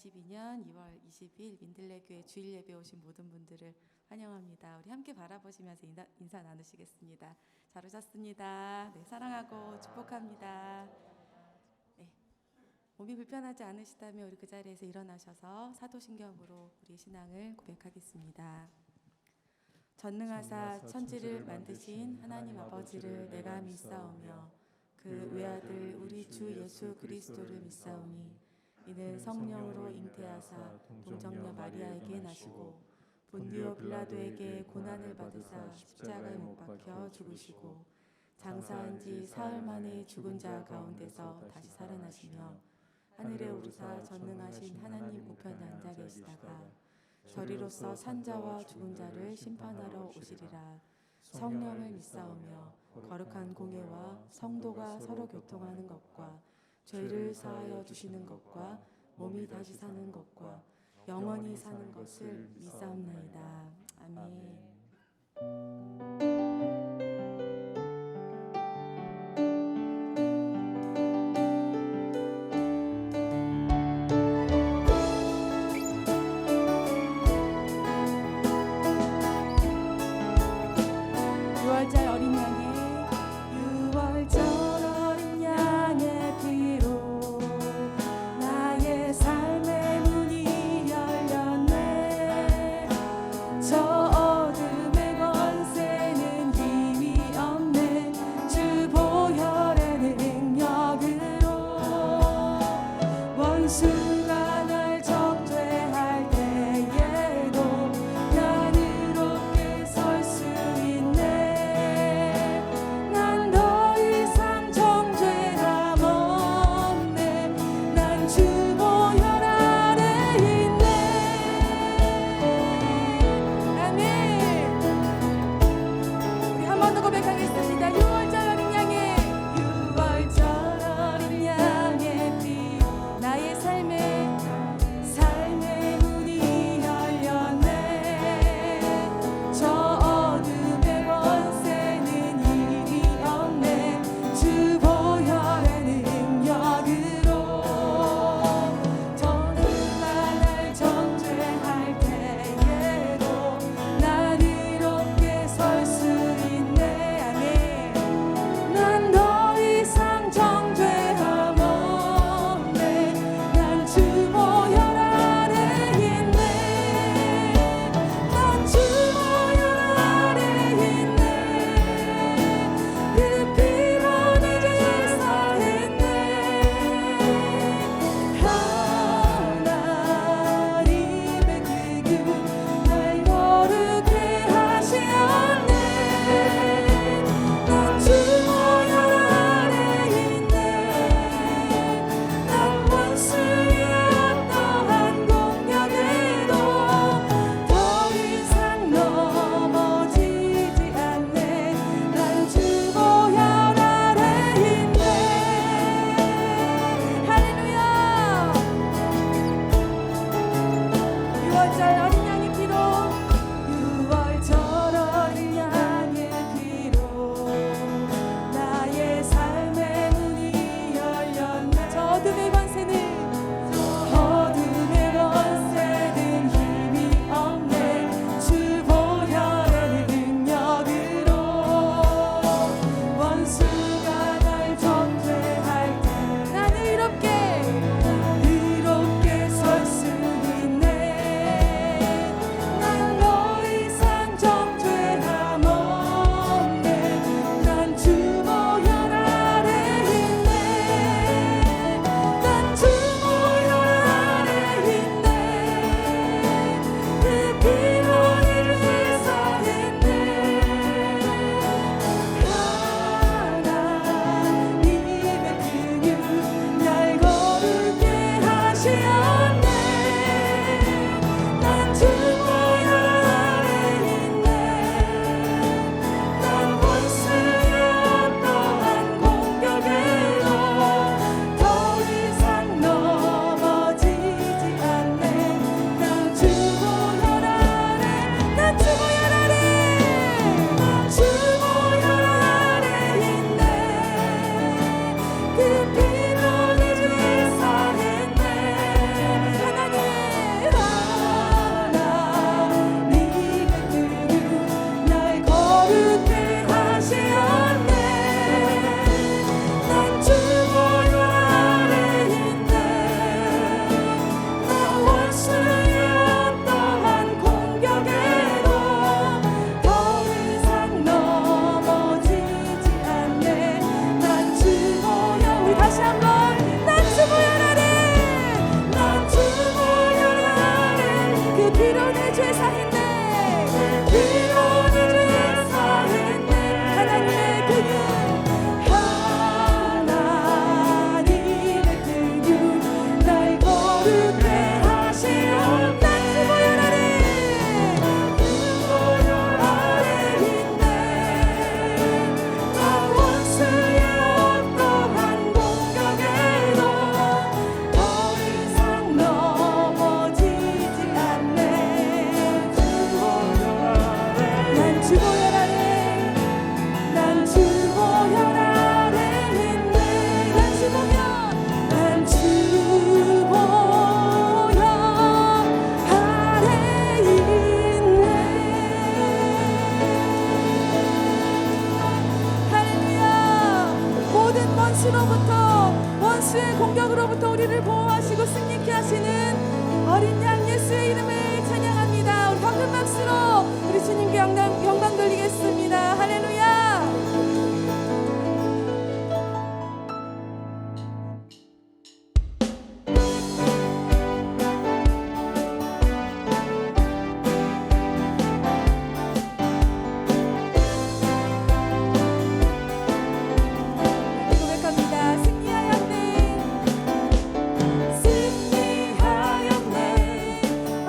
2022년 2월 20일 민들레교회 주일 예배 오신 모든 분들을 환영합니다. 우리 함께 바라보시면서 인사 나누시겠습니다. 잘 오셨습니다. 네, 사랑하고 축복합니다. 네, 몸이 불편하지 않으시다면 우리 그 자리에서 일어나셔서 사도신경으로 우리의 신앙을 고백하겠습니다. 전능하사 천지를 만드신 하나님 아버지를 내가 믿사오며 그 외아들 우리 주 예수 그리스도를 믿사오니 이는 성령으로 잉태하사 동정녀 마리아에게 나시고 본디오 빌라도에게 고난을 받으사 십자가에 못 박혀 죽으시고 장사한 지 사흘 만에 죽은 자 가운데서 다시 살아나시며 하늘에 오르사 전능하신 하나님 우편에 앉아 계시다가 저리로서 산자와 죽은 자를 심판하러 오시리라. 성령을 믿사오며 거룩한 공예와 성도가 서로 교통하는 것과 죄를 사하여 주시는 것과 몸이 다시 사는 것과 영원히 사는 것을 믿사옵나이다. 아멘. 6월절 어린 양의 6월절 어린 양의 피로 나의 삶의 문이 열렸네. 저 어둠 원수로부터, 원수의 공격으로부터 우리를 보호하시고 승리케 하시는 어린 양 예수의 이름을 찬양합니다. 우리 황금 박수로 우리 주님께 영광 돌리겠습니다. 할렐루야.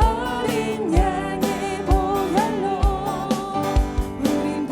어린 양의 보혈로 우린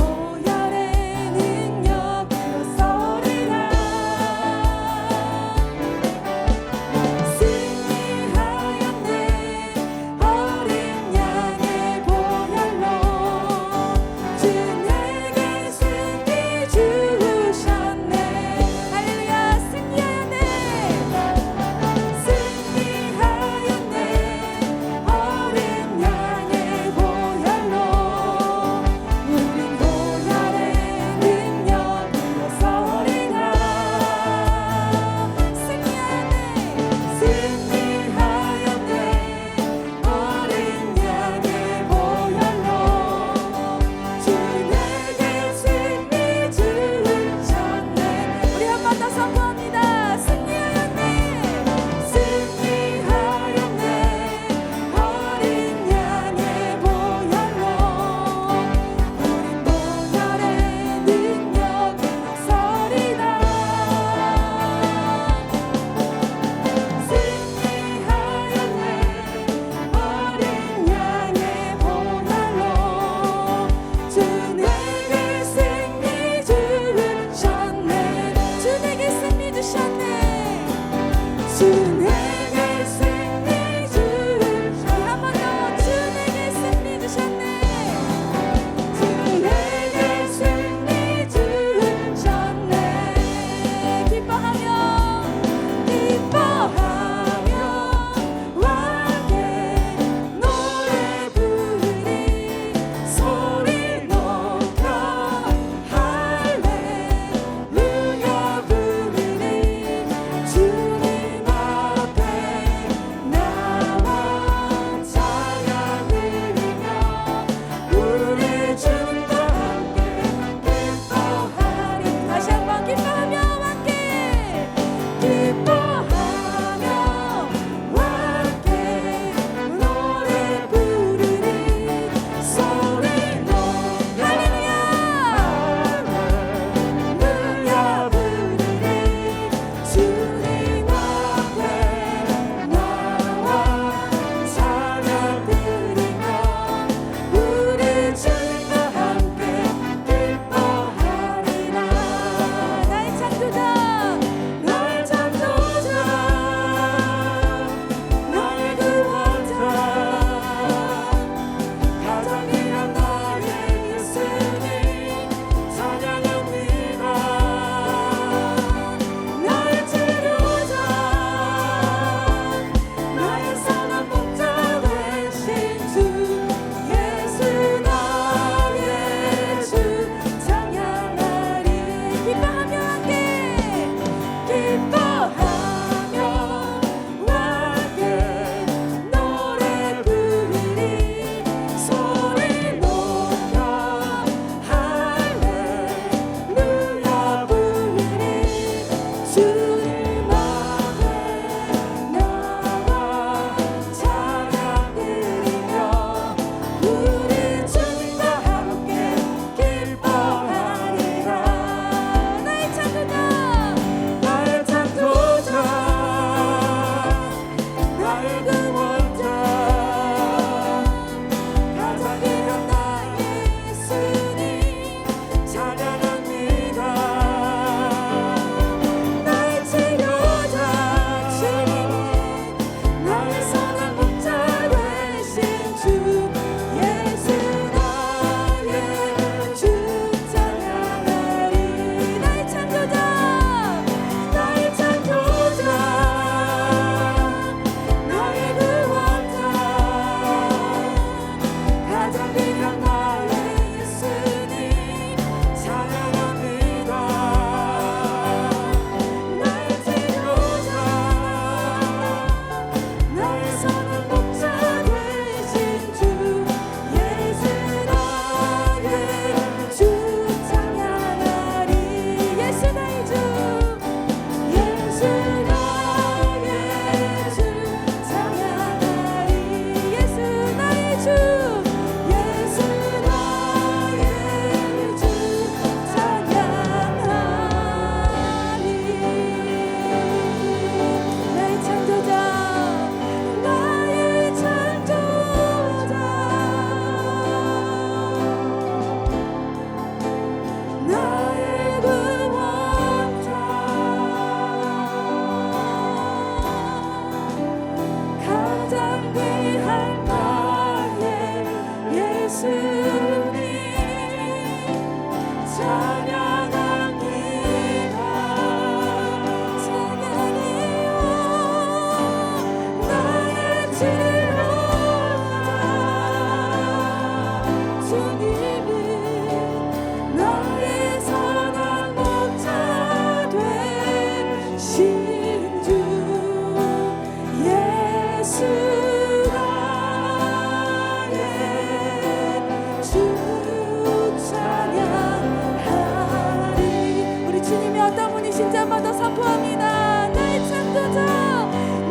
선포합니다. 나의 창조자,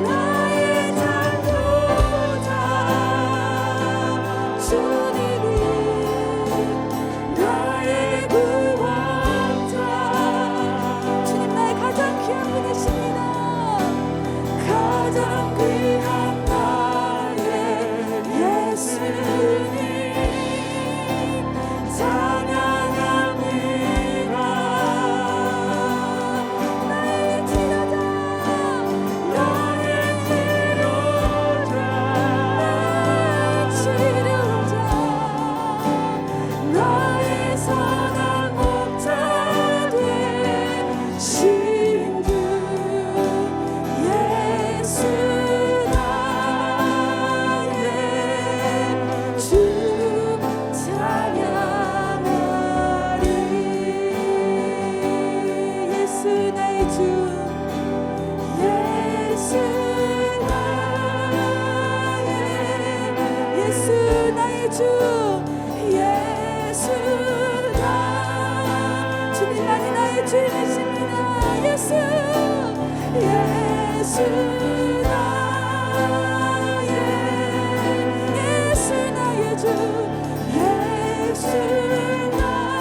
나의 창조자 주님이 나의 구원자. 주님 나의 가장 귀한 분이십니다. 가장 귀한 나의 예수님 찬양합니다. 나의 치료자, 나의 치료자, 나의 치료자, 나의 선한 목자 되신 주 예수 나의 주 찬양하리. 예수 나의 주, 예수 나의 주, 예수 나 주님만이 나의 주이십니다. 예수 예수 나의 예수 나의 주, 예수 나의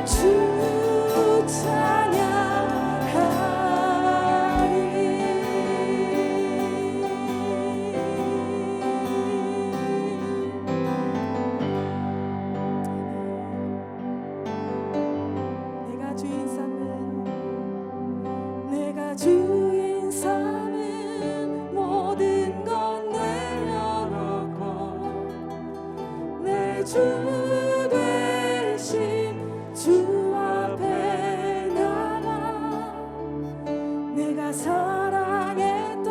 주 찬양하리. 내가 주인 삼은 모든 것 내려놓고 내 주 되신 주 앞에 나가 내가 사랑했던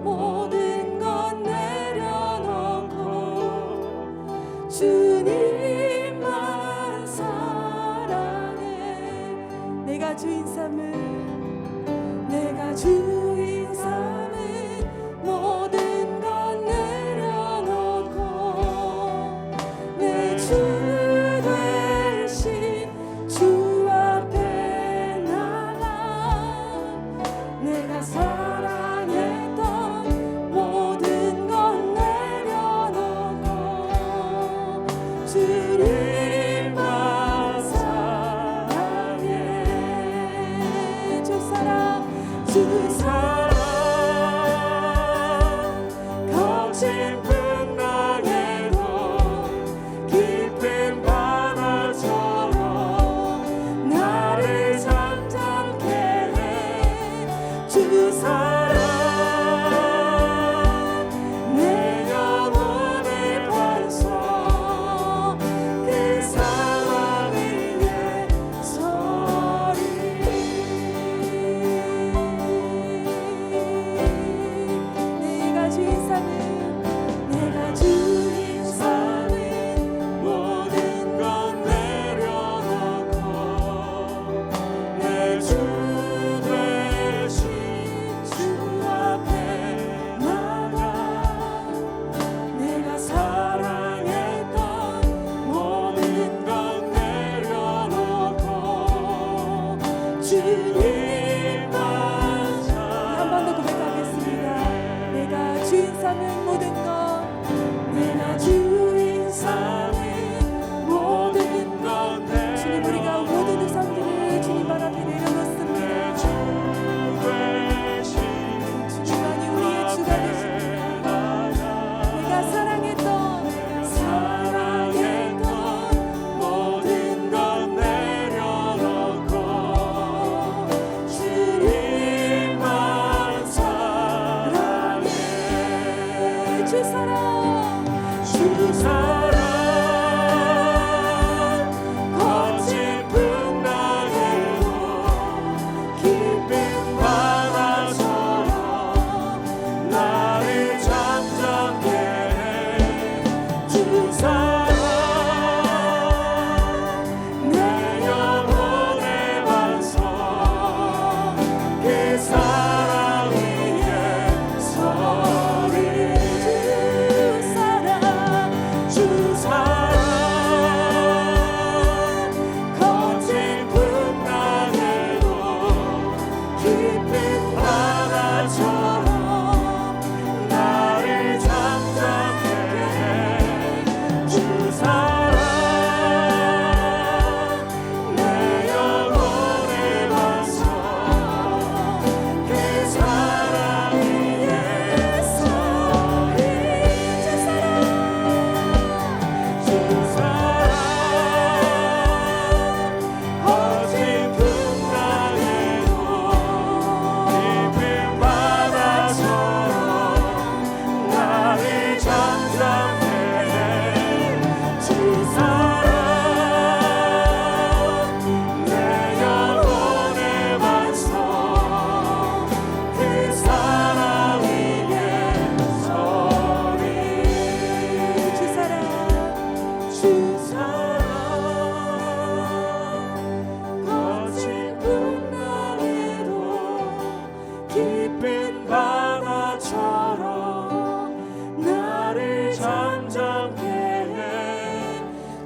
모든 것 내려놓고 주님만 사랑해. 내가 주인 삼은, 내가 주인 삼은 모든 것 내려놓고 내 주 되신 주 앞에 나가 내가 사랑했던 모든 것 내려놓고 주님만 사랑해. 주 사랑, 주 사랑 거친 풍랑에도 깊은 바다처럼 나를 잠잠케 해. 주 사랑 내 영혼의 반석 그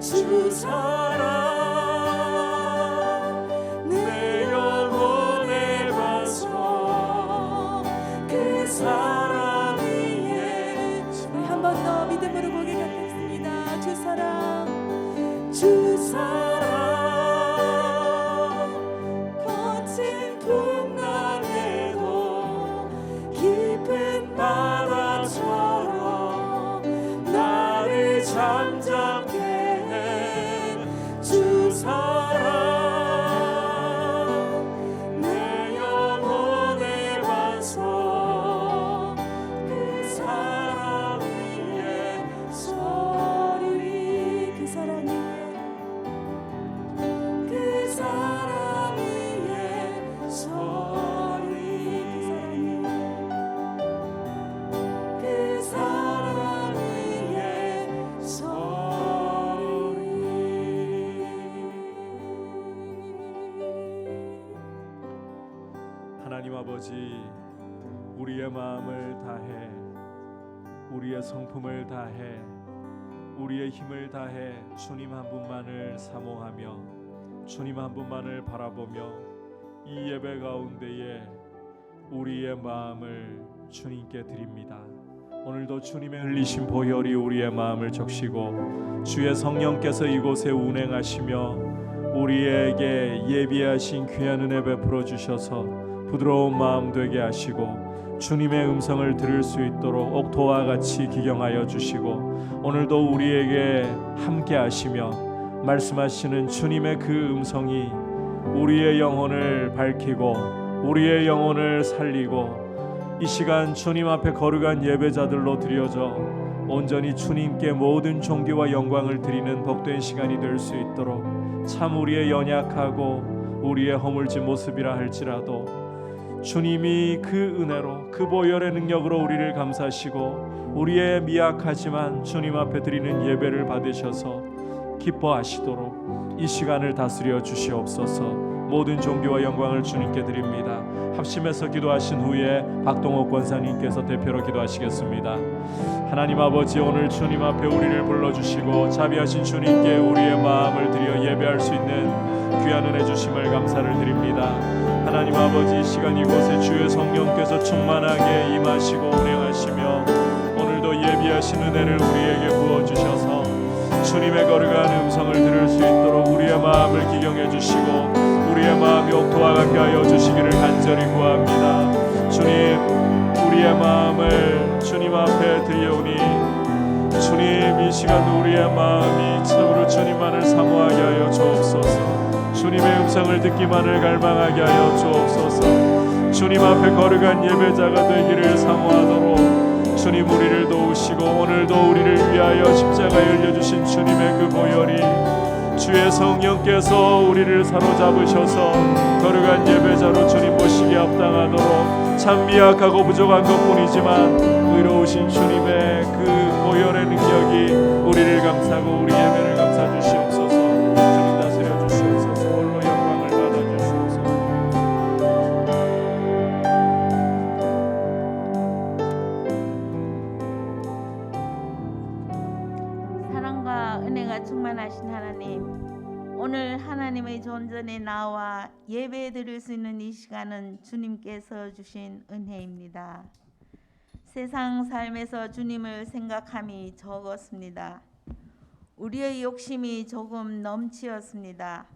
주 사랑 내 영혼에 바쳐 그 사랑 위에 우리 한 번 더 믿음으로 고백하겠습니다. 주 사랑 거친 풍랑에도 깊은 바다처럼 나를 잠잠케 해 주 사랑 내 영혼의 반석 그 사랑 위에 서리 그 사랑 그 사랑 위에 서리 그 사랑 위에 서리 하나님 아버지, 우리의 마음을 다해, 우리의 성품을 다해, 우리의 힘을 다해 주님 한 분만을 사모하며 주님 한 분만을 바라보며 이 예배 가운데에 우리의 마음을 주님께 드립니다. 오늘도 주님의 흘리신 보혈이 우리의 마음을 적시고 주의 성령께서 이곳에 운행하시며 우리에게 예비하신 귀한 은혜 베풀어 주셔서 부드러운 마음 되게 하시고 주님의 음성을 들을 수 있도록 옥토와 같이 기경하여 주시고 오늘도 우리에게 함께 하시며 말씀하시는 주님의 그 음성이 우리의 영혼을 밝히고 우리의 영혼을 살리고 이 시간 주님 앞에 거룩한 예배자들로 드려져 온전히 주님께 모든 존귀와 영광을 드리는 복된 시간이 될 수 있도록 참 우리의 연약하고 우리의 허물진 모습이라 할지라도 주님이 그 은혜로 그 보혈의 능력으로 우리를 감싸시고 우리의 미약하지만 주님 앞에 드리는 예배를 받으셔서 기뻐하시도록 이 시간을 다스려 주시옵소서. 모든 존귀와 영광을 주님께 드립니다. 합심해서 기도하신 후에 박동옥 권사님께서 대표로 기도하시겠습니다. 하나님 아버지, 오늘 주님 앞에 우리를 불러주시고 자비하신 주님께 우리의 마음을 드려 예배할 수 있는 귀한 은혜 주심을 감사를 드립니다. 하나님 아버지, 이 시간 이곳에 주의 성령께서 충만하게 임하시고 운행하시며 오늘도 예비하신 은혜를 우리에게 부어주셔서 주님의 거룩한 음성을 들을 수 있도록 우리의 마음을 기경해 주시고 우리의 마음이 옥토와 같게 하여 주시기를 간절히 구합니다. 주님, 우리의 마음을 주님 앞에 드리오니 주님, 이 시간 우리의 마음이 참으로 주님만을 사모하게 하여 주옵소서. 주님의 음성을 듣기만을 갈망하게 하여 주옵소서. 주님 앞에 거룩한 예배자가 되기를 사모하도록 주님 우리를 도우시고 오늘도 우리를 위하여 십자가에 흘려주신 주님의 그 보혈이 주의 성령께서 우리를 사로잡으셔서 거룩한 예배자로 주님 보시기에 합당하도록 참 미약하고 부족한 것뿐이지만 의로우신 주님의 그 보혈의 능력이 우리를 감싸고 우리 예배를 감싸 주시옵소서. 주님 다스려 주시옵소서. 홀로 영광을 받아 주시옵소서. 사랑과 은혜가 충만하신 하나님, 오늘 하나님의 존전에 나와 예배 드릴 수 있는 이 시간은 주님께서 주신 은혜입니다. 세상 삶에서 주님을 생각함이 적었습니다. 우리의 욕심이 조금 넘치었습니다.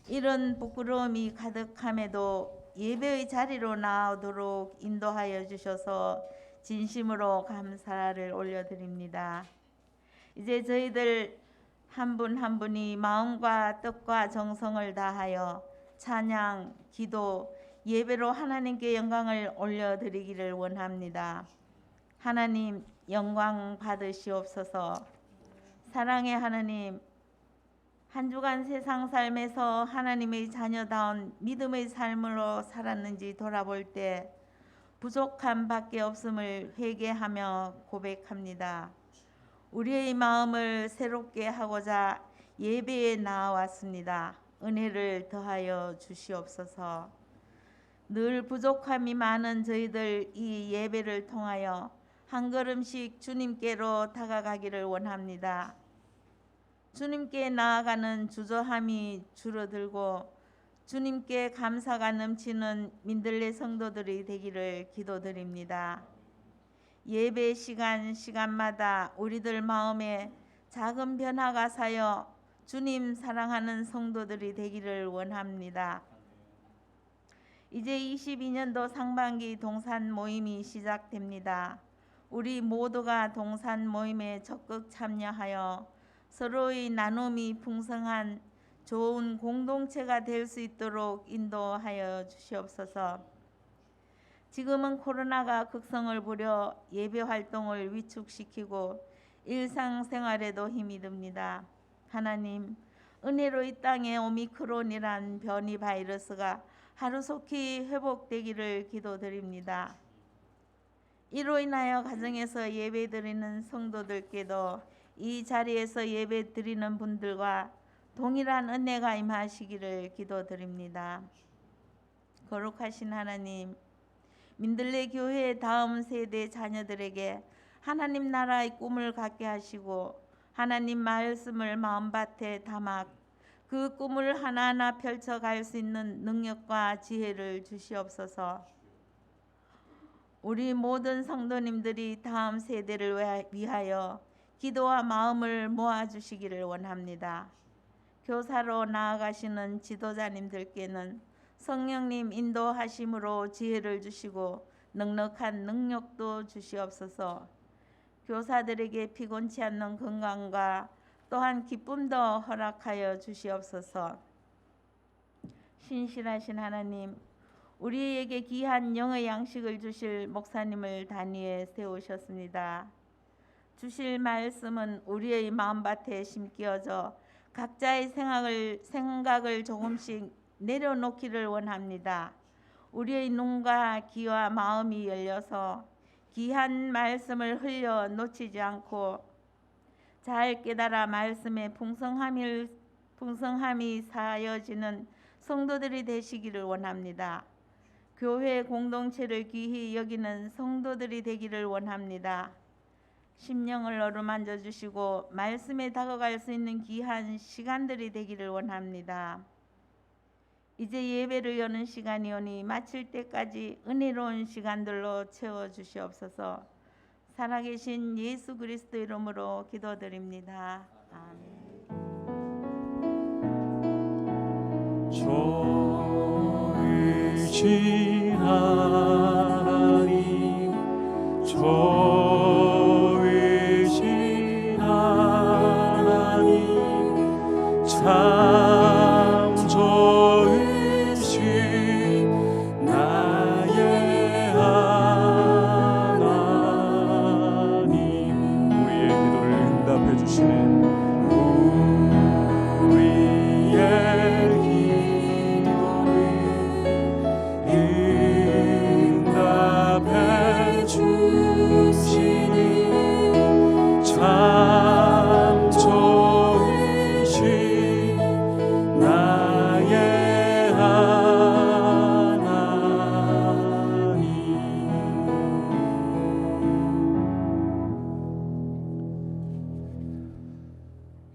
이런 부끄러움이 가득함에도 예배의 자리로 나오도록 인도하여 주셔서 진심으로 감사를 올려드립니다. 이제 저희들 한 분 한 분이 마음과 뜻과 정성을 다하여 찬양, 기도, 예배로 하나님께 영광을 올려드리기를 원합니다. 하나님, 영광 받으시옵소서. 사랑의 하나님, 한 주간 세상 삶에서 하나님의 자녀다운 믿음의 삶으로 살았는지 돌아볼 때 부족함 밖에 없음을 회개하며 고백합니다. 우리의 마음을 새롭게 하고자 예배에 나왔습니다. 은혜를 더하여 주시옵소서. 늘 부족함이 많은 저희들 이 예배를 통하여 한 걸음씩 주님께로 다가가기를 원합니다. 주님께 나아가는 주저함이 줄어들고 주님께 감사가 넘치는 민들레 성도들이 되기를 기도드립니다. 예배 시간마다 우리들 마음에 작은 변화가 사여 주님 사랑하는 성도들이 되기를 원합니다. 이제 22년도 상반기 동산 모임이 시작됩니다. 우리 모두가 동산 모임에 적극 참여하여 서로의 나눔이 풍성한 좋은 공동체가 될 수 있도록 인도하여 주시옵소서. 지금은 코로나가 극성을 부려 예배 활동을 위축시키고 일상생활에도 힘이 듭니다. 하나님, 은혜로 이 땅에 오미크론이란 변이 바이러스가 하루속히 회복되기를 기도드립니다. 이로 인하여 가정에서 예배드리는 성도들께도 이 자리에서 예배드리는 분들과 동일한 은혜가 임하시기를 기도드립니다. 거룩하신 하나님, 민들레 교회의 다음 세대 자녀들에게 하나님 나라의 꿈을 갖게 하시고 하나님 말씀을 마음밭에 담아 그 꿈을 하나하나 펼쳐갈 수 있는 능력과 지혜를 주시옵소서. 우리 모든 성도님들이 다음 세대를 위하여 기도와 마음을 모아주시기를 원합니다. 교사로 나아가시는 지도자님들께는 성령님 인도하심으로 지혜를 주시고 넉넉한 능력도 주시옵소서. 교사들에게 피곤치 않는 건강과 또한 기쁨도 허락하여 주시옵소서. 신실하신 하나님, 우리에게 귀한 영의 양식을 주실 목사님을 단위에 세우셨습니다. 주실 말씀은 우리의 마음밭에 심기어져 각자의 생각을 조금씩 내려놓기를 원합니다. 우리의 눈과 귀와 마음이 열려서 귀한 말씀을 흘려 놓치지 않고 잘 깨달아 말씀의 풍성함이 사여지는 성도들이 되시기를 원합니다. 교회 공동체를 귀히 여기는 성도들이 되기를 원합니다. 심령을 어루만져 주시고 말씀에 다가갈 수 있는 귀한 시간들이 되기를 원합니다. 이제 예배를 여는 시간이 오니 마칠 때까지 은혜로운 시간들로 채워 주시옵소서. 살아계신 예수 그리스도 이름으로 기도드립니다. 아멘. 좋으신 하나님, 좋으신 하나님, 참 좋으신 나의 하나님. 우리의 기도를 응답해 주시는 우리의 응답해 주시니 참 좋으신 나의 하나님.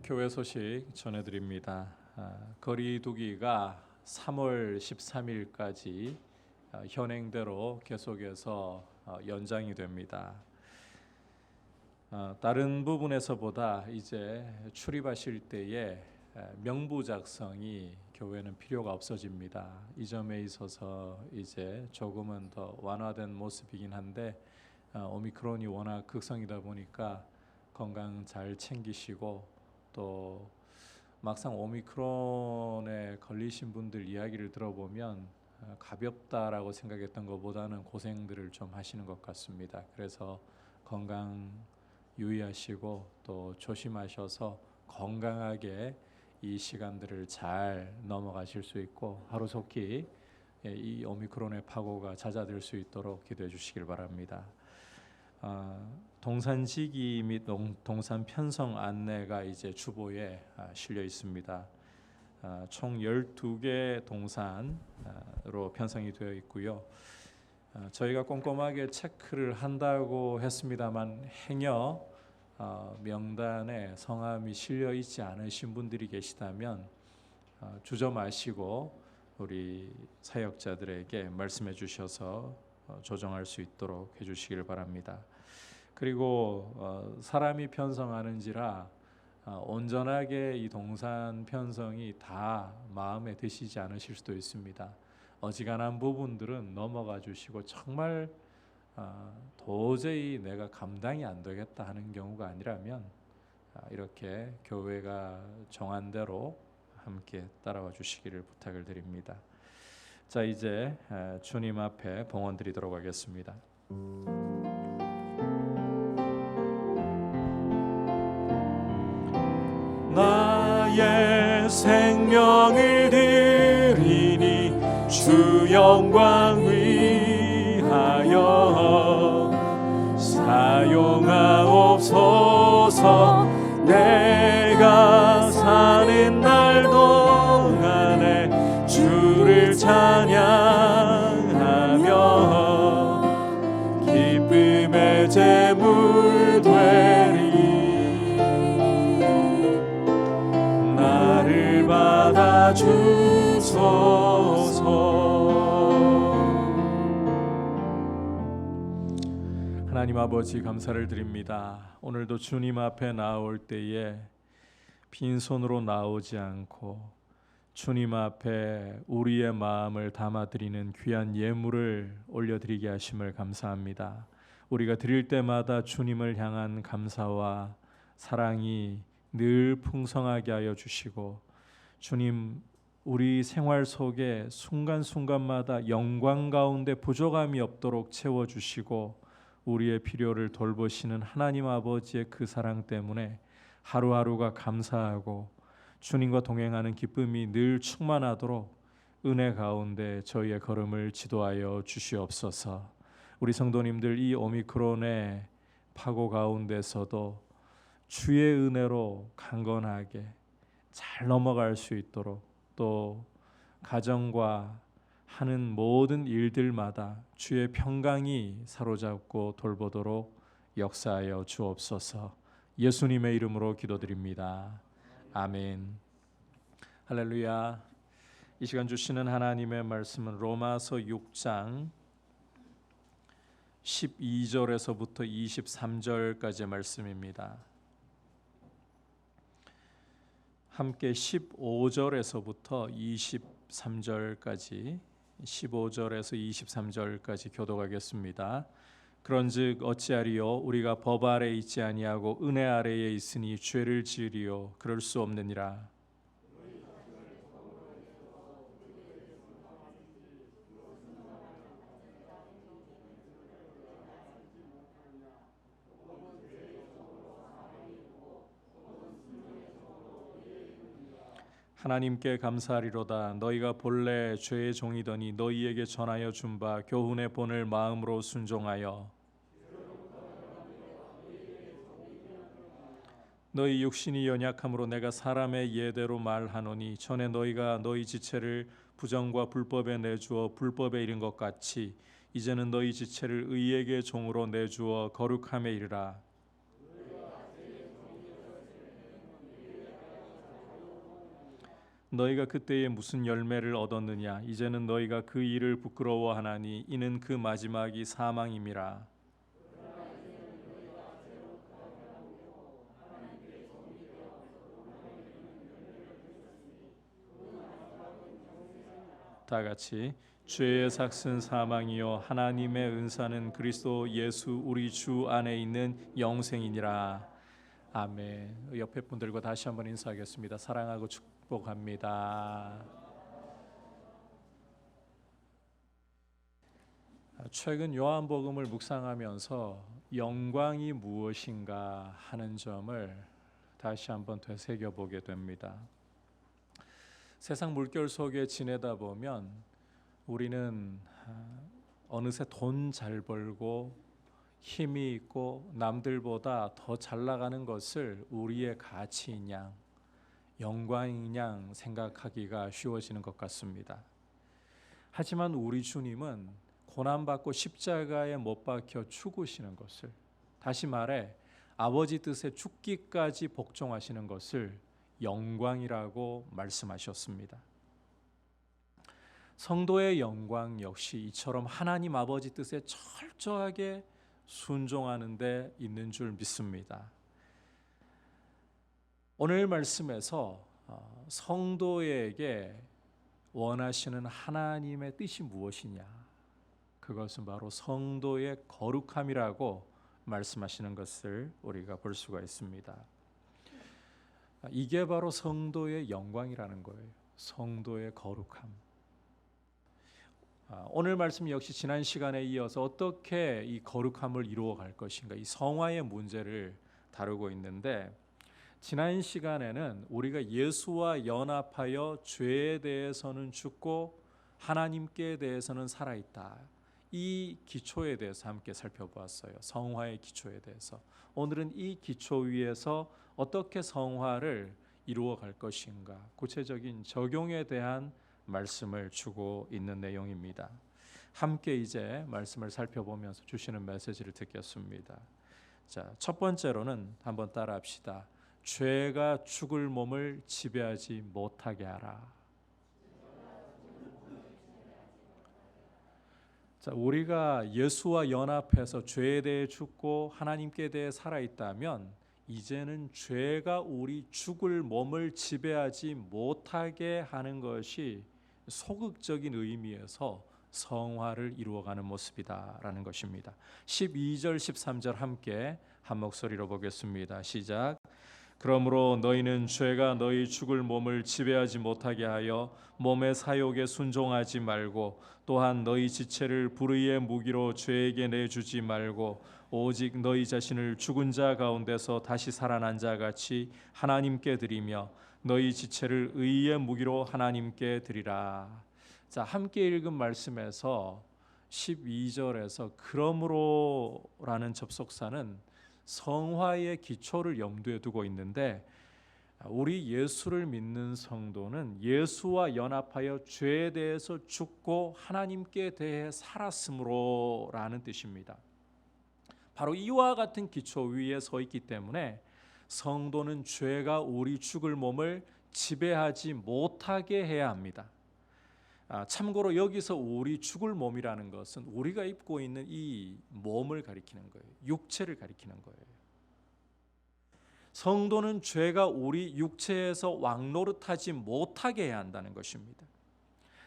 교회 소식 전해드립니다. 거리두기가 3월 13일까지 현행대로 계속해서 연장이 됩니다. 다른 부분에서보다 이제 출입하실 때에 명부 작성이 교회는 필요가 없어집니다. 이 점에 있어서 이제 조금은 더 완화된 모습이긴 한데 오미크론이 워낙 극성이다 보니까 건강 잘 챙기시고 또 막상 오미크론에 걸리신 분들 이야기를 들어보면 가볍다라고 생각했던 것보다는 고생들을 좀 하시는 것 같습니다. 그래서 건강 유의하시고 또 조심하셔서 건강하게 이 시간들을 잘 넘어가실 수 있고 하루속히 이 오미크론의 파고가 잦아들 수 있도록 기도해 주시길 바랍니다. 동산지기 및 동산 편성 안내가 이제 주보에 실려 있습니다. 총 12개 동산으로 편성이 되어 있고요. 저희가 꼼꼼하게 체크를 한다고 했습니다만 행여 명단에 성함이 실려 있지 않으신 분들이 계시다면 주저 마시고 우리 사역자들에게 말씀해 주셔서 조정할 수 있도록 해주시기를 바랍니다. 그리고 사람이 편성하는지라 온전하게 이 동산 편성이 다 마음에 드시지 않으실 수도 있습니다. 어지간한 부분들은 넘어가 주시고 정말 도저히 내가 감당이 안 되겠다 하는 경우가 아니라면 이렇게 교회가 정한 대로 함께 따라와 주시기를 부탁을 드립니다. 자, 이제 주님 앞에 봉헌 드리도록 하겠습니다. 나의 생명을 드리니 주 영광 위하여 사용하옵소서. 내가 사는 날 동안에 주를 찬양하며 기쁨의 제물 되리. 나를 받아주소서. 하나님 아버지, 감사를 드립니다. 오늘도 주님 앞에 나올 때에 빈손으로 나오지 않고 주님 앞에 우리의 마음을 담아드리는 귀한 예물을 올려드리게 하심을 감사합니다. 우리가 드릴 때마다 주님을 향한 감사와 사랑이 늘 풍성하게 하여 주시고, 주님, 우리 생활 속에 순간순간마다 영광 가운데 부족함이 없도록 채워주시고 우리의 필요를 돌보시는 하나님 아버지의 그 사랑 때문에 하루하루가 감사하고 주님과 동행하는 기쁨이 늘 충만하도록 은혜 가운데 저희의 걸음을 지도하여 주시옵소서. 우리 성도님들 이 오미크론의 파고 가운데서도 주의 은혜로 강건하게 잘 넘어갈 수 있도록, 또 가정과 하는 모든 일들마다 주의 평강이 사로잡고 돌보도록 역사하여 주옵소서. 예수님의 이름으로 기도드립니다. 아멘. 할렐루야. 이 시간 주시는 하나님의 말씀은 로마서 6장 12절에서부터 23절까지의 말씀입니다. 함께 15절에서부터 23절까지 15절에서 23절까지 교독하겠습니다. 그런즉 어찌하리요? 우리가 법 아래 있지 아니하고 은혜 아래에 있으니 죄를 지으리요? 그럴 수 없느니라. 하나님께 감사하리로다. 너희가 본래 죄의 종이더니 너희에게 전하여 준 바 교훈의 본을 마음으로 순종하여 너희 육신이 연약함으로 내가 사람의 예대로 말하노니 전에 너희가 너희 지체를 부정과 불법에 내주어 불법에 이른 것 같이 이제는 너희 지체를 의에게 종으로 내주어 거룩함에 이르라. 너희가 그때에 무슨 열매를 얻었느냐? 이제는 너희가 그 일을 부끄러워하나니 이는 그 마지막이 사망임이라. 다 같이 죄의 삭은 사망이요 하나님의 은사는 그리스도 예수 우리 주 안에 있는 영생이니라. 아멘. 옆에 분들과 다시 한번 인사하겠습니다. 사랑하고 축복합니다. 최근 요한복음을 묵상하면서 영광이 무엇인가 하는 점을 다시 한번 되새겨 보게 됩니다. 세상 물결 속에 지내다 보면 우리는 어느새 돈 잘 벌고 힘이 있고 남들보다 더 잘 나가는 것을 우리의 가치인 양, 영광인 양 생각하기가 쉬워지는 것 같습니다. 하지만 우리 주님은 고난받고 십자가에 못 박혀 죽으시는 것을, 다시 말해 아버지 뜻에 죽기까지 복종하시는 것을 영광이라고 말씀하셨습니다. 성도의 영광 역시 이처럼 하나님 아버지 뜻에 철저하게 순종하는 데 있는 줄 믿습니다. 오늘 말씀에서 성도에게 원하시는 하나님의 뜻이 무엇이냐? 그것은 바로 성도의 거룩함이라고 말씀하시는 것을 우리가 볼 수가 있습니다. 이게 바로 성도의 영광이라는 거예요. 성도의 거룩함. 오늘 말씀 역시 지난 시간에 이어서 어떻게 이 거룩함을 이루어 갈 것인가, 이 성화의 문제를 다루고 있는데, 지난 시간에는 우리가 예수와 연합하여 죄에 대해서는 죽고 하나님께 대해서는 살아있다, 이 기초에 대해서 함께 살펴보았어요. 성화의 기초에 대해서. 오늘은 이 기초 위에서 어떻게 성화를 이루어 갈 것인가, 구체적인 적용에 대한 말씀을 주고 있는 내용입니다. 함께 이제 말씀을 살펴보면서 주시는 메시지를 듣겠습니다. 자, 첫 번째로는 한번 따라합시다. 죄가 죽을 몸을 지배하지 못하게 하라. 자, 우리가 예수와 연합해서 죄에 대해 죽고 하나님께 대해 살아있다면 이제는 죄가 우리 죽을 몸을 지배하지 못하게 하는 것이 소극적인 의미에서 성화를 이루어가는 모습이다라는 것입니다. 12절 13절 함께 한 목소리로 보겠습니다. 시작. 그러므로 너희는 죄가 너희 죽을 몸을 지배하지 못하게 하여 몸의 사욕에 순종하지 말고, 또한 너희 지체를 불의의 무기로 죄에게 내주지 말고, 오직 너희 자신을 죽은 자 가운데서 다시 살아난 자 같이 하나님께 드리며 너희 지체를 의의 무기로 하나님께 드리라. 자, 함께 읽은 말씀에서 12절에서 그러므로라는 접속사는 성화의 기초를 염두에 두고 있는데, 우리 예수를 믿는 성도는 예수와 연합하여 죄에 대해서 죽고 하나님께 대해 살았으므로라는 뜻입니다. 바로 이와 같은 기초 위에 서 있기 때문에 성도는 죄가 우리 죽을 몸을 지배하지 못하게 해야 합니다. 참고로 여기서 우리 죽을 몸이라는 것은 우리가 입고 있는 이 몸을 가리키는 거예요. 육체를 가리키는 거예요. 성도는 죄가 우리 육체에서 왕노릇하지 못하게 해야 한다는 것입니다.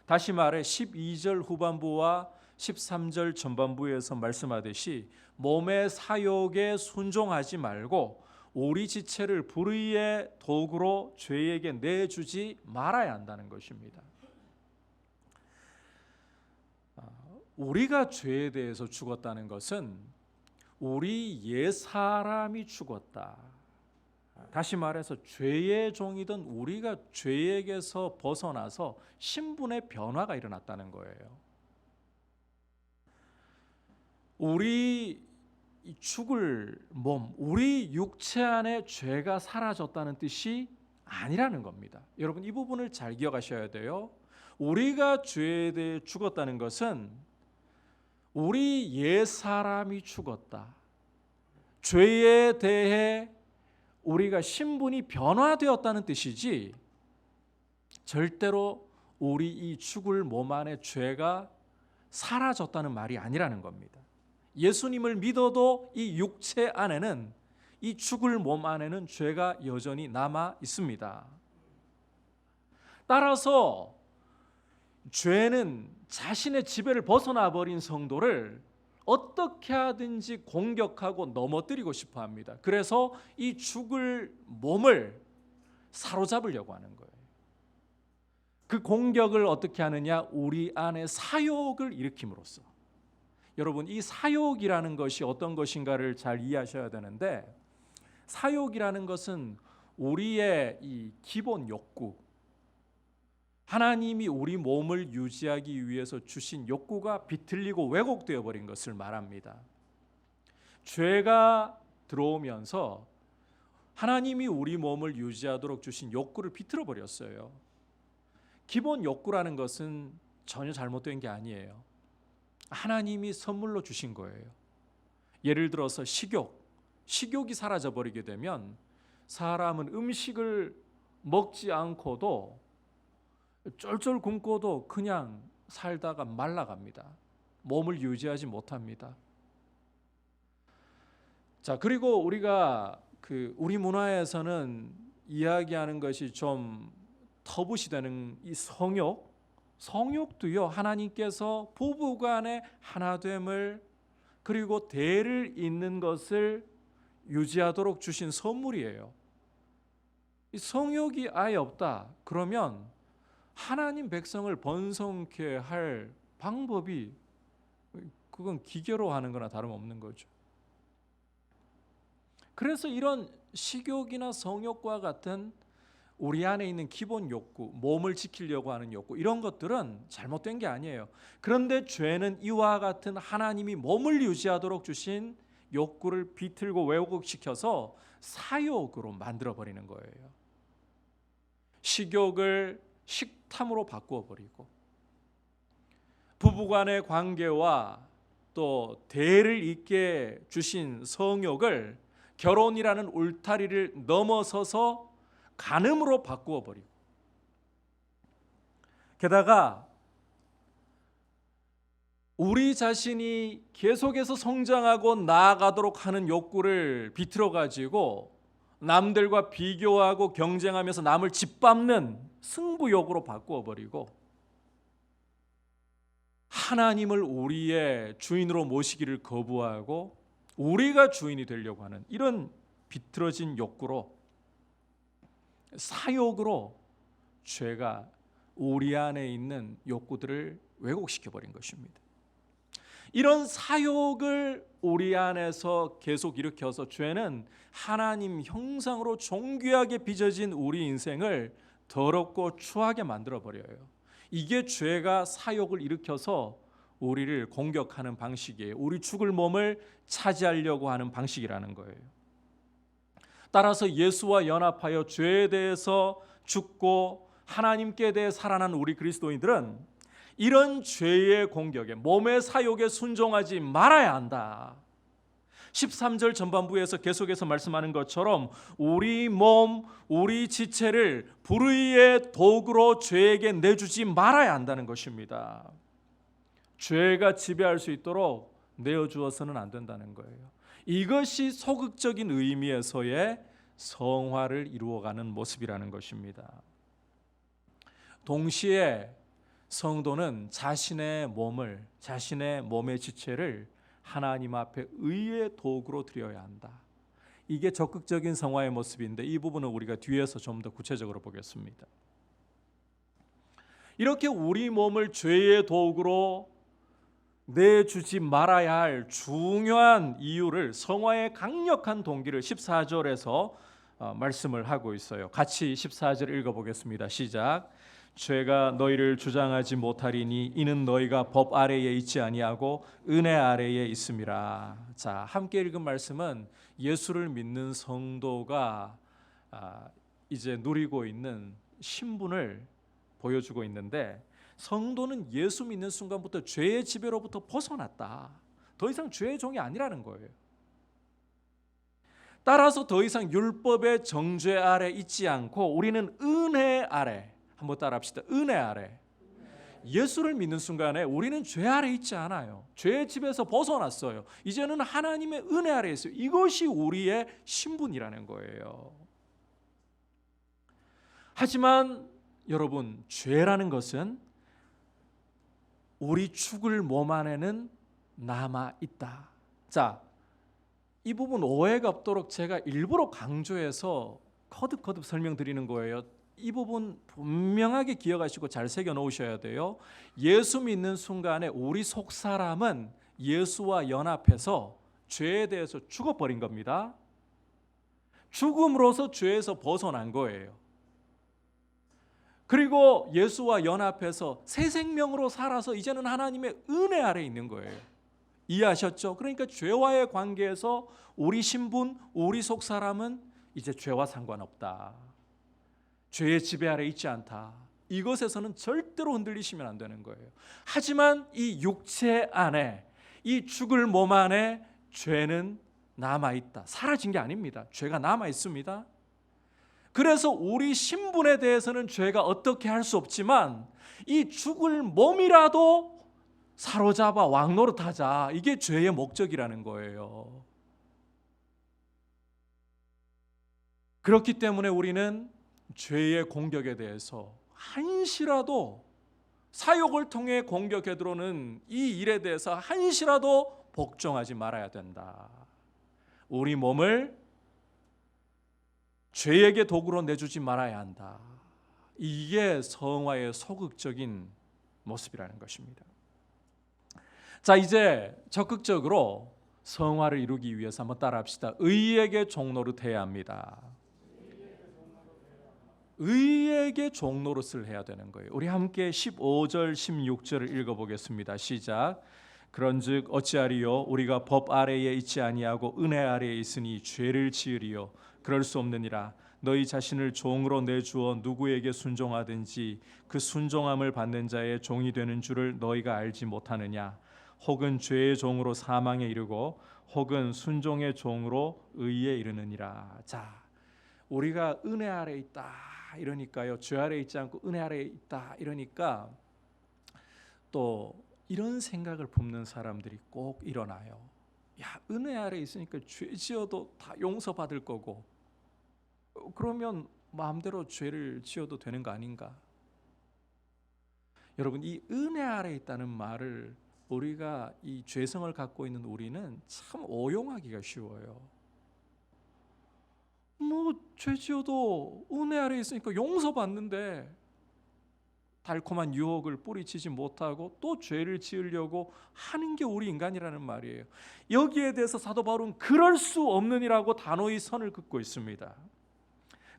다시 말해 12절 후반부와 13절 전반부에서 말씀하듯이 몸의 사욕에 순종하지 말고 우리 지체를 불의의 도구로 죄에게 내주지 말아야 한다는 것입니다. 우리가 죄에 대해서 죽었다는 것은 우리 옛사람이 죽었다. 다시 말해서 죄의 종이던 우리가 죄에게서 벗어나서 신분의 변화가 일어났다는 거예요. 우리 죽을 몸, 우리 육체 안에 죄가 사라졌다는 뜻이 아니라는 겁니다. 여러분, 이 부분을 잘 기억하셔야 돼요. 우리가 죄에 대해 죽었다는 것은 우리 옛사람이 죽었다. 죄에 대해 우리가 신분이 변화되었다는 뜻이지, 절대로 우리 이 죽을 몸 안에 죄가 사라졌다는 말이 아니라는 겁니다. 예수님을 믿어도 이 육체 안에는, 이 죽을 몸 안에는 죄가 여전히 남아 있습니다. 따라서 죄는 자신의 지배를 벗어나 버린 성도를 어떻게 하든지 공격하고 넘어뜨리고 싶어 합니다. 그래서 이 죽을 몸을 사로잡으려고 하는 거예요. 그 공격을 어떻게 하느냐? 우리 안에 사욕을 일으킴으로써. 여러분, 이 사욕이라는 것이 어떤 것인가를 잘 이해하셔야 되는데, 사욕이라는 것은 우리의 이 기본 욕구, 하나님이 우리 몸을 유지하기 위해서 주신 욕구가 비틀리고 왜곡되어 버린 것을 말합니다. 죄가 들어오면서 하나님이 우리 몸을 유지하도록 주신 욕구를 비틀어 버렸어요. 기본 욕구라는 것은 전혀 잘못된 게 아니에요. 하나님이 선물로 주신 거예요. 예를 들어서 식욕, 식욕이 사라져 버리게 되면 사람은 음식을 먹지 않고도 쫄쫄 굶고도 그냥 살다가 말라갑니다. 몸을 유지하지 못합니다. 자, 그리고 우리가 우리 문화에서는 이야기하는 것이 좀 터부시 되는 이 성욕도요, 하나님께서 부부간의 하나됨을 그리고 대를 잇는 것을 유지하도록 주신 선물이에요. 이 성욕이 아예 없다 그러면 하나님 백성을 번성케 할 방법이 그건 기계로 하는 거나 다름없는 거죠. 그래서 이런 식욕이나 성욕과 같은 우리 안에 있는 기본 욕구, 몸을 지키려고 하는 욕구, 이런 것들은 잘못된 게 아니에요. 그런데 죄는 이와 같은 하나님이 몸을 유지하도록 주신 욕구를 비틀고 왜곡시켜서 사욕으로 만들어버리는 거예요. 식욕을 식탐으로 바꾸어버리고 부부간의 관계와 또 대를 잇게 주신 성욕을 결혼이라는 울타리를 넘어서서 간음으로 바꾸어 버리고, 게다가 우리 자신이 계속해서 성장하고 나아가도록 하는 욕구를 비틀어 가지고 남들과 비교하고 경쟁하면서 남을 짓밟는 승부욕으로 바꾸어 버리고, 하나님을 우리의 주인으로 모시기를 거부하고 우리가 주인이 되려고 하는 이런 비틀어진 욕구로, 사욕으로 죄가 우리 안에 있는 욕구들을 왜곡시켜 버린 것입니다. 이런 사욕을 우리 안에서 계속 일으켜서 죄는 하나님 형상으로 존귀하게 빚어진 우리 인생을 더럽고 추하게 만들어 버려요. 이게 죄가 사욕을 일으켜서 우리를 공격하는 방식이에요. 우리 죽을 몸을 차지하려고 하는 방식이라는 거예요. 따라서 예수와 연합하여 죄에 대해서 죽고 하나님께 대해 살아난 우리 그리스도인들은 이런 죄의 공격에, 몸의 사욕에 순종하지 말아야 한다. 13절 전반부에서 계속해서 말씀하는 것처럼 우리 몸, 우리 지체를 불의의 도구로 죄에게 내주지 말아야 한다는 것입니다. 죄가 지배할 수 있도록 내어주어서는 안 된다는 거예요. 이것이 소극적인 의미에서의 성화를 이루어가는 모습이라는 것입니다. 동시에 성도는 자신의 몸의 지체를 하나님 앞에 의의 도구로 드려야 한다. 이게 적극적인 성화의 모습인데 이 부분은 우리가 뒤에서 좀 더 구체적으로 보겠습니다. 이렇게 우리 몸을 죄의 도구로 내주지 말아야 할 중요한 이유를, 성화의 강력한 동기를 14절에서 말씀을 하고 있어요. 같이 14절 읽어보겠습니다. 시작. 죄가 너희를 주장하지 못하리니 이는 너희가 법 아래에 있지 아니하고 은혜 아래에 있음이라. 자, 함께 읽은 말씀은 예수를 믿는 성도가 이제 누리고 있는 신분을 보여주고 있는데, 성도는 예수 믿는 순간부터 죄의 지배로부터 벗어났다. 더 이상 죄의 종이 아니라는 거예요. 따라서 더 이상 율법의 정죄 아래 있지 않고 우리는 은혜 아래, 한번 따라합시다. 은혜 아래. 예수를 믿는 순간에 우리는 죄 아래 있지 않아요. 죄의 집에서 벗어났어요. 이제는 하나님의 은혜 아래 있어요. 이것이 우리의 신분이라는 거예요. 하지만 여러분, 죄라는 것은 우리 죽을 몸 안에는 남아 있다. 자, 이 부분 오해가 없도록 제가 일부러 강조해서 거듭거듭 설명드리는 거예요. 이 부분 분명하게 기억하시고 잘 새겨 놓으셔야 돼요. 예수 믿는 순간에 우리 속 사람은 예수와 연합해서 죄에 대해서 죽어버린 겁니다. 죽음으로써 죄에서 벗어난 거예요. 그리고 예수와 연합해서 새 생명으로 살아서 이제는 하나님의 은혜 아래 있는 거예요. 이해하셨죠? 그러니까 죄와의 관계에서 우리 신분, 우리 속 사람은 이제 죄와 상관없다. 죄의 지배 아래 있지 않다. 이것에서는 절대로 흔들리시면 안 되는 거예요. 하지만 이 육체 안에, 이 죽을 몸 안에 죄는 남아있다. 사라진 게 아닙니다. 죄가 남아있습니다. 그래서 우리 신분에 대해서는 죄가 어떻게 할 수 없지만 이 죽을 몸이라도 사로잡아 왕노릇하자. 이게 죄의 목적이라는 거예요. 그렇기 때문에 우리는 죄의 공격에 대해서 한시라도 사욕을 통해 공격해 들어오는 이 일에 대해서 한시라도 복종하지 말아야 된다. 우리 몸을 죄에게 도구로 내주지 말아야 한다. 이게 성화의 소극적인 모습이라는 것입니다. 자, 이제 적극적으로 성화를 이루기 위해서 한번 따라합시다. 의에게 종노릇해야 합니다. 의에게 종노릇을 해야 되는 거예요. 우리 함께 15절 16절을 읽어보겠습니다. 시작. 그런즉 어찌하리요? 우리가 법 아래에 있지 아니하고 은혜 아래에 있으니 죄를 지으리요? 그럴 수 없느니라. 너희 자신을 종으로 내주어 누구에게 순종하든지 그 순종함을 받는 자의 종이 되는 줄을 너희가 알지 못하느냐? 혹은 죄의 종으로 사망에 이르고 혹은 순종의 종으로 의에 이르느니라. 자, 우리가 은혜 아래에 있다 이러니까요, 죄 아래에 있지 않고 은혜 아래에 있다 이러니까 또 이런 생각을 품는 사람들이 꼭 일어나요. 야, 은혜 아래에 있으니까 죄 지어도 다 용서받을 거고, 그러면 마음대로 죄를 지어도 되는 거 아닌가? 여러분, 이 은혜 아래에 있다는 말을 우리가 이 죄성을 갖고 있는 우리는 참 오용하기가 쉬워요. 뭐 죄 지어도 은혜 아래에 있으니까 용서받는데 달콤한 유혹을 뿌리치지 못하고 또 죄를 지으려고 하는 게 우리 인간이라는 말이에요. 여기에 대해서 사도 바울은 그럴 수 없느니라고 단호히 선을 긋고 있습니다.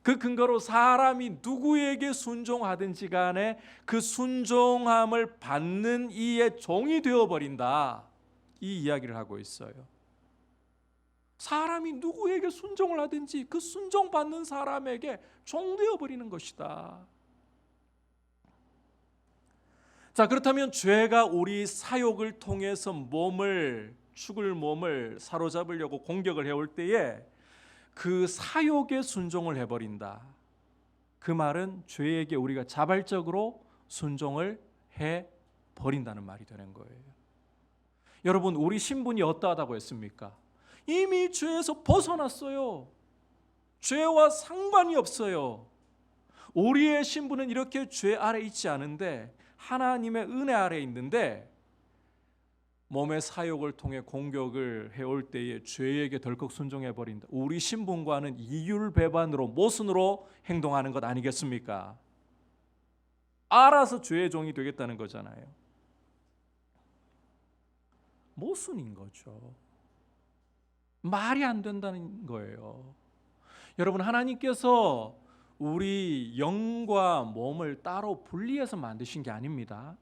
그 근거로 사람이 누구에게 순종하든지 간에 그 순종함을 받는 이의 종이 되어버린다, 이 이야기를 하고 있어요. 사람이 누구에게 순종을 하든지 그 순종받는 사람에게 종 되어버리는 것이다. 자, 그렇다면 죄가 우리 사욕을 통해서 죽을 몸을 사로잡으려고 공격을 해올 때에 그 사욕에 순종을 해버린다. 그 말은 죄에게 우리가 자발적으로 순종을 해버린다는 말이 되는 거예요. 여러분, 우리 신분이 어떠하다고 했습니까? 이미 죄에서 벗어났어요. 죄와 상관이 없어요. 우리의 신분은 이렇게 죄 아래 있지 않은데 하나님의 은혜 아래 있는데, 몸의 사욕을 통해 공격을 해올 때에 죄에게 덜컥 순종해버린다. 우리 신분과는 이율배반으로 모순으로 행동하는 것 아니겠습니까? 알아서 죄의 종이 되겠다는 거잖아요. 모순인 거죠. 말이 안 된다는 거예요. 여러분, 하나님께서 우리 영과 몸을 따로 분리해서 만드신 게 아닙니다.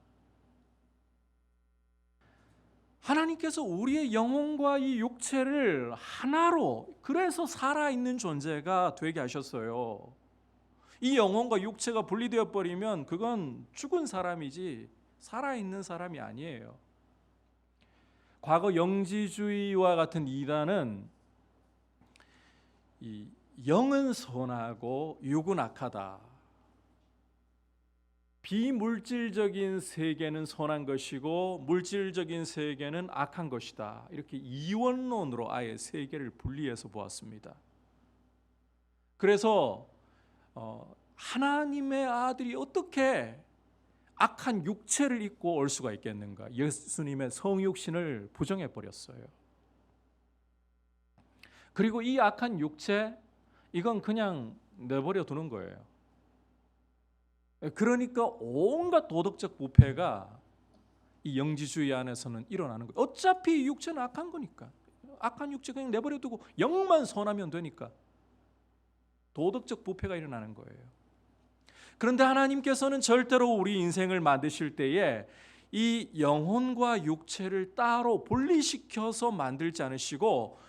하나님께서 우리의 영혼과 이 육체를 하나로, 그래서 살아있는 존재가 되게 하셨어요. 이 영혼과 육체가 분리되어 버리면 그건 죽은 사람이지 살아있는 사람이 아니에요. 과거 영지주의와 같은 이단은 이 영은 선하고 육은 악하다, 비물질적인 세계는 선한 것이고 물질적인 세계는 악한 것이다, 이렇게 이원론으로 아예 세계를 분리해서 보았습니다. 그래서 하나님의 아들이 어떻게 악한 육체를 입고 올 수가 있겠는가? 예수님의 성육신을 부정해 버렸어요. 그리고 이 악한 육체, 이건 그냥 내버려 두는 거예요. 그러니까 온갖 도덕적 부패가 이 영지주의 안에서는 일어나는 거예요. 어차피 이 육체는 악한 거니까, 악한 육체 그냥 내버려 두고 영만 선하면 되니까 도덕적 부패가 일어나는 거예요. 그런데 하나님께서는 절대로 우리 인생을 만드실 때에 이 영혼과 육체를 따로 분리시켜서 만들지 않으시고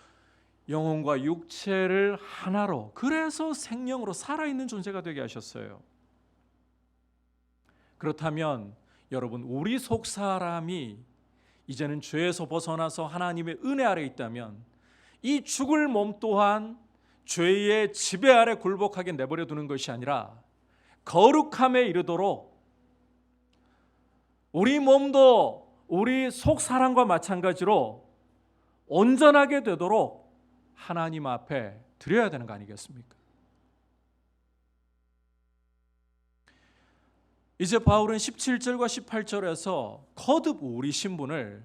영혼과 육체를 하나로, 그래서 생명으로 살아있는 존재가 되게 하셨어요. 그렇다면 여러분, 우리 속 사람이 이제는 죄에서 벗어나서 하나님의 은혜 아래 있다면 이 죽을 몸 또한 죄의 지배 아래 굴복하게 내버려 두는 것이 아니라 거룩함에 이르도록 우리 몸도 우리 속 사람과 마찬가지로 온전하게 되도록 하나님 앞에 드려야 되는 거 아니겠습니까? 이제 바울은 17절과 18절에서 거듭 우리 신분을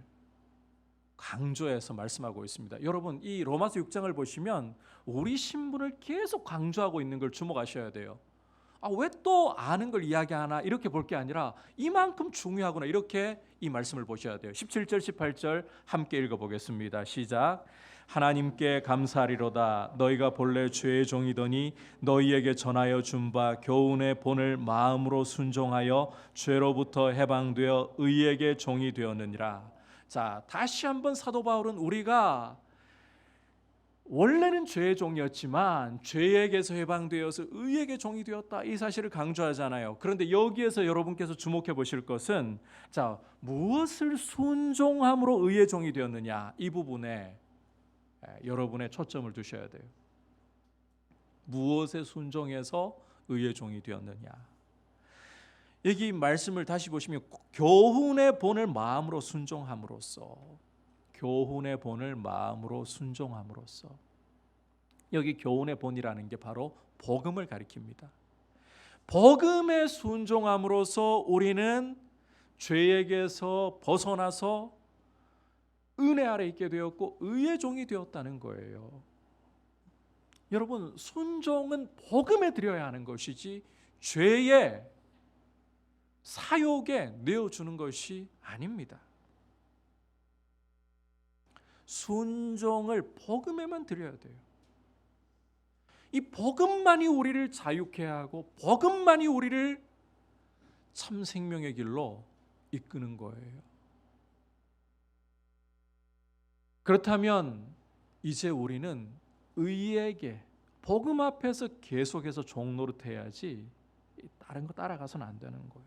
강조해서 말씀하고 있습니다. 여러분, 이 로마서 6장을 보시면 우리 신분을 계속 강조하고 있는 걸 주목하셔야 돼요. 왜 또 아는 걸 이야기하나 이렇게 볼 게 아니라 이만큼 중요하구나 이렇게 이 말씀을 보셔야 돼요. 17절 18절 함께 읽어보겠습니다. 시작. 하나님께 감사하리로다. 너희가 본래 죄의 종이더니 너희에게 전하여 준 바 교훈의 본을 마음으로 순종하여 죄로부터 해방되어 의에게 종이 되었느니라. 자, 다시 한번 사도 바울은 우리가 원래는 죄의 종이었지만 죄에게서 해방되어서 의에게 종이 되었다 이 사실을 강조하잖아요. 그런데 여기에서 여러분께서 주목해 보실 것은 자, 무엇을 순종함으로 의의 종이 되었느냐 이 부분에 여러분의 초점을 두셔야 돼요. 무엇에 순종해서 의의 종이 되었느냐. 여기 말씀을 다시 보시면 교훈의 본을 마음으로 순종함으로써, 교훈의 본을 마음으로 순종함으로써, 여기 교훈의 본이라는 게 바로 복음을 가리킵니다. 복음에 순종함으로써 우리는 죄에게서 벗어나서 은혜 아래 있게 되었고 의의 종이 되었다는 거예요. 여러분, 순종은 복음에 드려야 하는 것이지 죄의 사욕에 내어주는 것이 아닙니다. 순종을 복음에만 드려야 돼요. 이 복음만이 우리를 자유케 하고 복음만이 우리를 참 생명의 길로 이끄는 거예요. 그렇다면 이제 우리는 의에게 복음 앞에서 계속해서 종노릇해야지 다른 거 따라가서는 안 되는 거예요.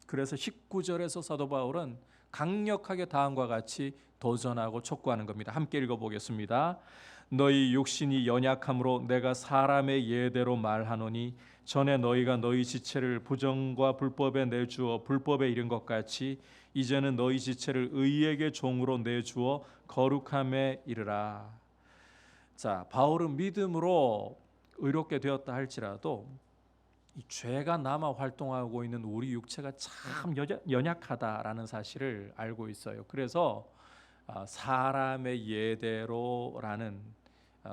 그래서 19절에서 사도 바울은 강력하게 다음과 같이 도전하고 촉구하는 겁니다. 함께 읽어보겠습니다. 너희 육신이 연약함으로 내가 사람의 예대로 말하노니 전에 너희가 너희 지체를 부정과 불법에 내주어 불법에 이른 것 같이 이제는 너희 지체를 의에게 종으로 내주어 거룩함에 이르라. 자, 바울은 믿음으로 의롭게 되었다 할지라도 이 죄가 남아 활동하고 있는 우리 육체가 참 연약하다라는 사실을 알고 있어요. 그래서 사람의 예대로라는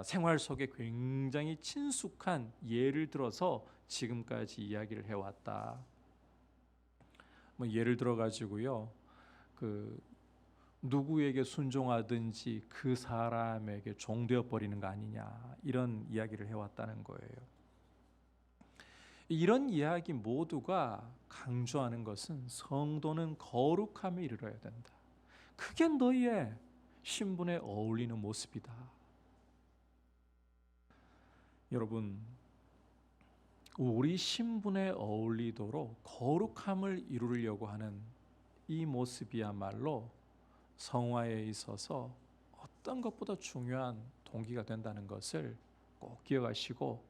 생활 속에 굉장히 친숙한 예를 들어서 지금까지 이야기를 해왔다. 뭐 예를 들어 가지고요, 누구에게 순종하든지 그 사람에게 종되어 버리는 거 아니냐 이런 이야기를 해왔다는 거예요. 이런 이야기 모두가 강조하는 것은 성도는 거룩함에 이르러야 된다. 그게 너희의 신분에 어울리는 모습이다. 여러분, 우리 신분에 어울리도록 거룩함을 이루려고 하는 이 모습이야말로 성화에 있어서 어떤 것보다 중요한 동기가 된다는 것을 꼭 기억하시고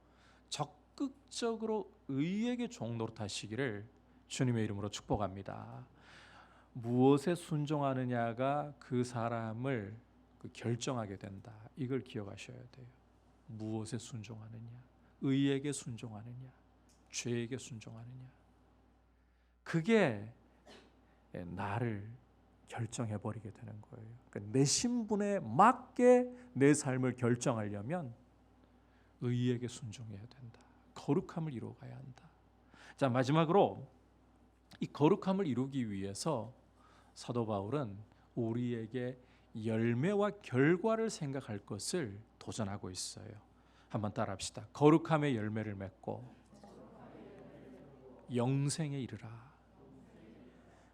적극적으로 의에게 종노릇하시기를 주님의 이름으로 축복합니다. 무엇에 순종하느냐가 그 사람을 결정하게 된다. 이걸 기억하셔야 돼요. 무엇에 순종하느냐, 의에게 순종하느냐, 죄에게 순종하느냐, 그게 나를 결정해버리게 되는 거예요. 그러니까 내 신분에 맞게 내 삶을 결정하려면 의에게 순종해야 된다. 거룩함을 이루어가야 한다. 자, 마지막으로 이 거룩함을 이루기 위해서 사도 바울은 우리에게 열매와 결과를 생각할 것을 도전하고 있어요. 한번 따라합시다. 거룩함의 열매를 맺고 영생에 이르라.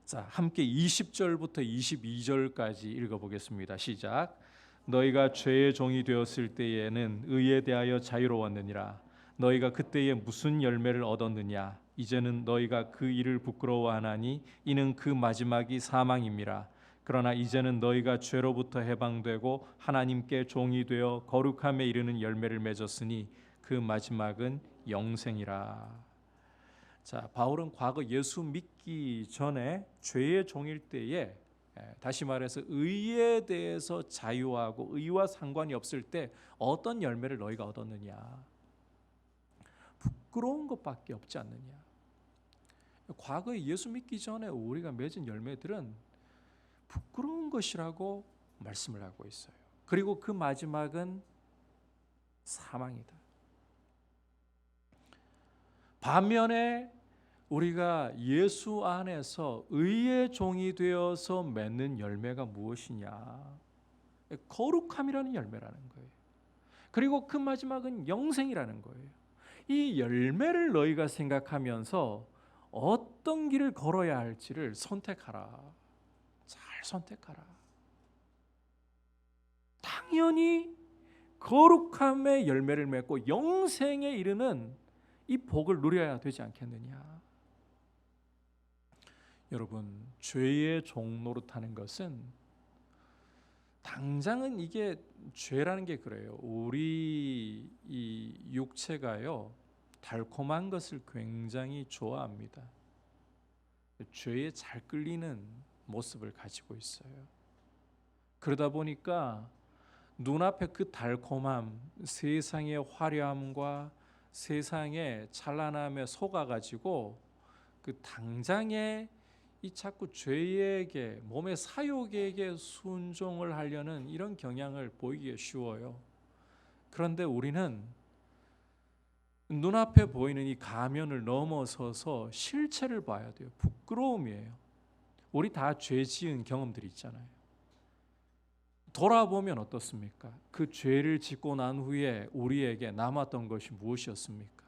자, 함께 20절부터 22절까지 읽어보겠습니다. 시작. 너희가 죄의 종이 되었을 때에는 의에 대하여 자유로웠느니라. 너희가 그때에 무슨 열매를 얻었느냐. 이제는 너희가 그 일을 부끄러워하나니 이는 그 마지막이 사망임이라. 그러나 이제는 너희가 죄로부터 해방되고 하나님께 종이 되어 거룩함에 이르는 열매를 맺었으니 그 마지막은 영생이라. 자, 바울은 과거 예수 믿기 전에 죄의 종일 때에, 다시 말해서 의에 대해서 자유하고 의와 상관이 없을 때 어떤 열매를 너희가 얻었느냐? 부끄러운 것밖에 없지 않느냐? 과거에 예수 믿기 전에 우리가 맺은 열매들은 부끄러운 것이라고 말씀을 하고 있어요. 그리고 그 마지막은 사망이다. 반면에 우리가 예수 안에서 의의 종이 되어서 맺는 열매가 무엇이냐? 거룩함이라는 열매라는 거예요. 그리고 그 마지막은 영생이라는 거예요. 이 열매를 너희가 생각하면서 어떤 길을 걸어야 할지를 선택하라. 잘 선택하라. 당연히 거룩함의 열매를 맺고 영생에 이르는 이 복을 누려야 되지 않겠느냐? 여러분, 죄의 종 노릇하는 것은 당장은 이게 죄라는 게 그래요. 우리 이 육체가요, 달콤한 것을 굉장히 좋아합니다. 죄에 잘 끌리는 모습을 가지고 있어요. 그러다 보니까 눈앞에 그 달콤함, 세상의 화려함과 세상의 찬란함에 속아가지고 그 당장에 이 자꾸 죄에게, 몸의 사욕에게 순종을 하려는 이런 경향을 보이기가 쉬워요. 그런데 우리는 눈앞에 보이는 이 가면을 넘어서서 실체를 봐야 돼요. 부끄러움이에요. 우리 다 죄 지은 경험들이 있잖아요. 돌아보면 어떻습니까? 그 죄를 짓고 난 후에 우리에게 남았던 것이 무엇이었습니까?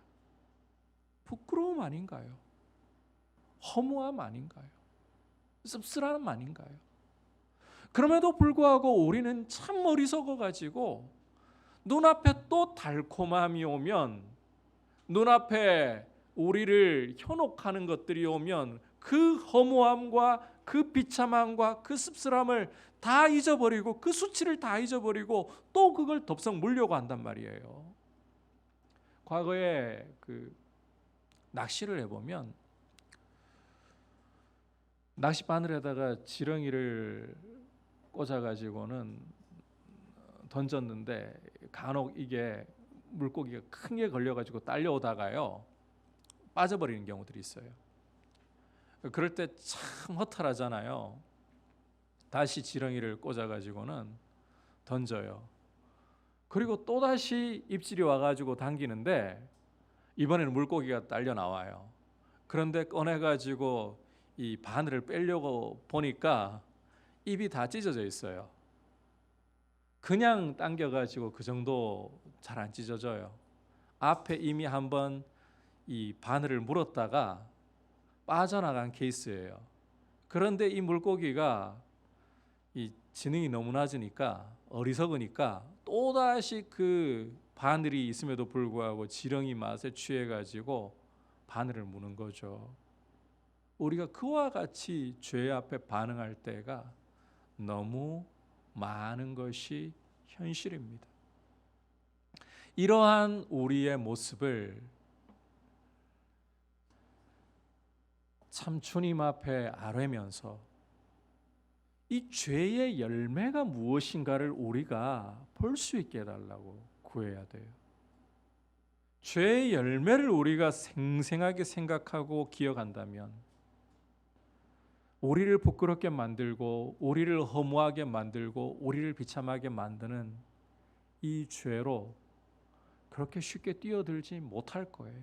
부끄러움 아닌가요? 허무함 아닌가요? 씁쓸함 아닌가요? 그럼에도 불구하고 우리는 참 어리석어 가지고 눈앞에 또 달콤함이 오면, 눈앞에 우리를 현혹하는 것들이 오면 그 허무함과 그 비참함과 그 씁쓸함을 다 잊어버리고 그 수치를 다 잊어버리고 또 그걸 덥석 물려고 한단 말이에요. 과거에 그 낚시를 해보면 낚싯바늘에다가 지렁이를 꽂아가지고는 던졌는데 간혹 이게 물고기가 큰 게 걸려가지고 딸려오다가요 빠져버리는 경우들이 있어요. 그럴 때 참 허탈하잖아요. 다시 지렁이를 꽂아가지고는 던져요. 그리고 또다시 입질이 와가지고 당기는데 이번에는 물고기가 딸려 나와요. 그런데 꺼내가지고 이 바늘을 빼려고 보니까 입이 다 찢어져 있어요. 그냥 당겨가지고 그 정도 잘 안 찢어져요. 앞에 이미 한번 이 바늘을 물었다가 빠져나간 케이스예요. 그런데 이 물고기가 이 지능이 너무 낮으니까, 어리석으니까 또다시 그 바늘이 있음에도 불구하고 지렁이 맛에 취해가지고 바늘을 무는 거죠. 우리가 그와 같이 죄 앞에 반응할 때가 너무 많은 것이 현실입니다. 이러한 우리의 모습을 참 주님 앞에 아뢰면서 이 죄의 열매가 무엇인가를 우리가 볼 수 있게 해달라고 구해야 돼요. 죄의 열매를 우리가 생생하게 생각하고 기억한다면 우리를 부끄럽게 만들고 우리를 허무하게 만들고 우리를 비참하게 만드는 이 죄로 그렇게 쉽게 뛰어들지 못할 거예요.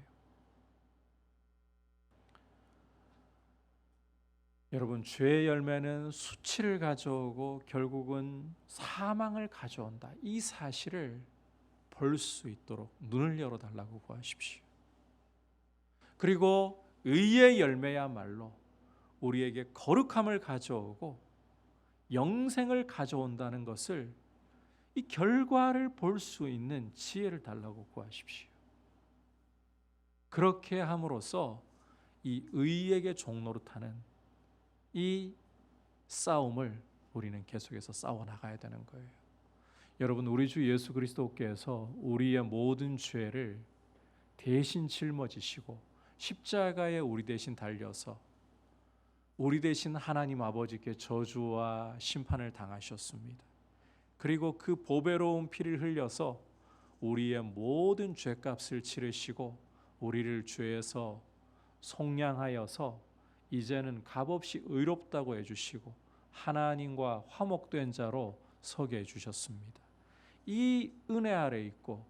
여러분, 죄의 열매는 수치를 가져오고 결국은 사망을 가져온다. 이 사실을 볼 수 있도록 눈을 열어달라고 구하십시오. 그리고 의의 열매야말로 우리에게 거룩함을 가져오고 영생을 가져온다는 것을, 이 결과를 볼 수 있는 지혜를 달라고 구하십시오. 그렇게 함으로써 이 의에게 종노릇하는 이 싸움을 우리는 계속해서 싸워 나가야 되는 거예요. 여러분, 우리 주 예수 그리스도께서 우리의 모든 죄를 대신 짊어지시고 십자가에 우리 대신 달려서 우리 대신 하나님 아버지께 저주와 심판을 당하셨습니다. 그리고 그 보배로운 피를 흘려서 우리의 모든 죄값을 치르시고 우리를 죄에서 속량하여서 이제는 값없이 의롭다고 해주시고 하나님과 화목된 자로 서게 해주셨습니다. 이 은혜 아래 있고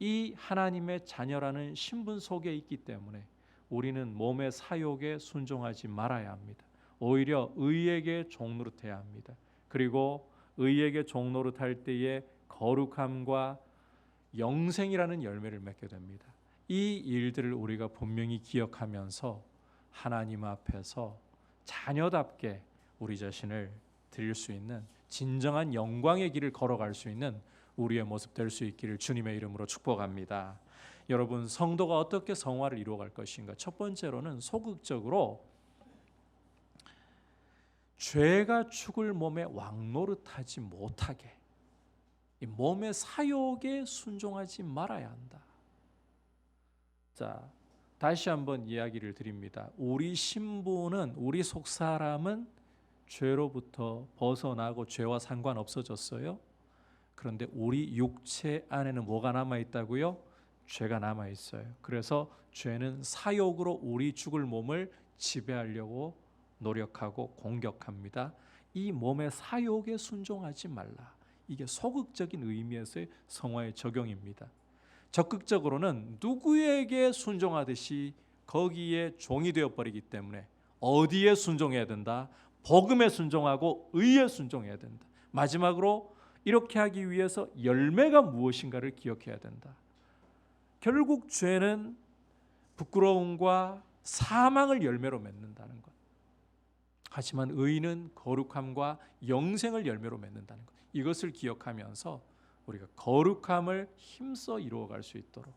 이 하나님의 자녀라는 신분 속에 있기 때문에 우리는 몸의 사욕에 순종하지 말아야 합니다. 오히려 의에게 종노릇해야 합니다. 그리고 의에게 종노릇할 때에 거룩함과 영생이라는 열매를 맺게 됩니다. 이 일들을 우리가 분명히 기억하면서 하나님 앞에서 자녀답게 우리 자신을 드릴 수 있는 진정한 영광의 길을 걸어갈 수 있는 우리의 모습 될 수 있기를 주님의 이름으로 축복합니다. 여러분, 성도가 어떻게 성화를 이루어갈 것인가? 첫 번째로는 소극적으로 죄가 죽을 몸에 왕노릇하지 못하게, 이 몸의 사욕에 순종하지 말아야 한다. 자, 다시 한번 이야기를 드립니다. 우리 신부는, 우리 속사람은 죄로부터 벗어나고 죄와 상관없어졌어요. 그런데 우리 육체 안에는 뭐가 남아있다고요? 죄가 남아있어요. 그래서 죄는 사욕으로 우리 죽을 몸을 지배하려고 노력하고 공격합니다. 이 몸의 사욕에 순종하지 말라. 이게 소극적인 의미에서의 성화의 적용입니다. 적극적으로는 누구에게 순종하듯이 거기에 종이 되어버리기 때문에 어디에 순종해야 된다? 복음에 순종하고 의에 순종해야 된다. 마지막으로 이렇게 하기 위해서 열매가 무엇인가를 기억해야 된다. 결국 죄는 부끄러움과 사망을 열매로 맺는다는 것. 하지만 의는 거룩함과 영생을 열매로 맺는다는 것. 이것을 기억하면서 우리가 거룩함을 힘써 이루어갈 수 있도록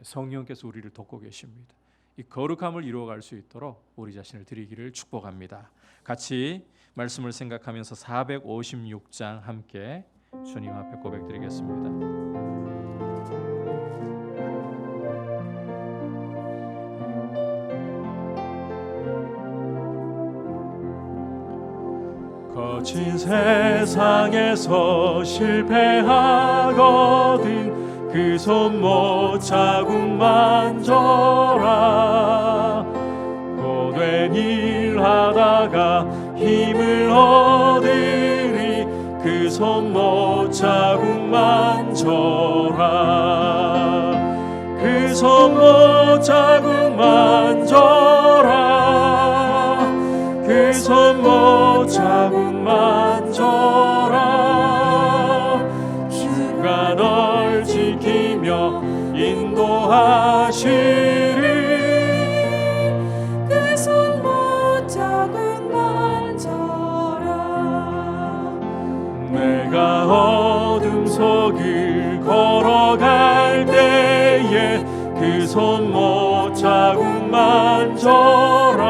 성령께서 우리를 돕고 계십니다. 이 거룩함을 이루어갈 수 있도록 우리 자신을 드리기를 축복합니다. 같이 말씀을 생각하면서 456장 함께 주님 앞에 고백드리겠습니다. 거친 세상에서 실패하거든 그 손못 자국만 져라. 고된 일 하다가 힘을 얻으리 그 손못 자국만 져라. 그 손못 자국만 져라. 그 손못 자국만 져라. 주가 널 지키며 인도하시리. 그 손못 자국만 져라. 내가 어둠 속을 걸어갈 때에 그 손못 자국만 져라.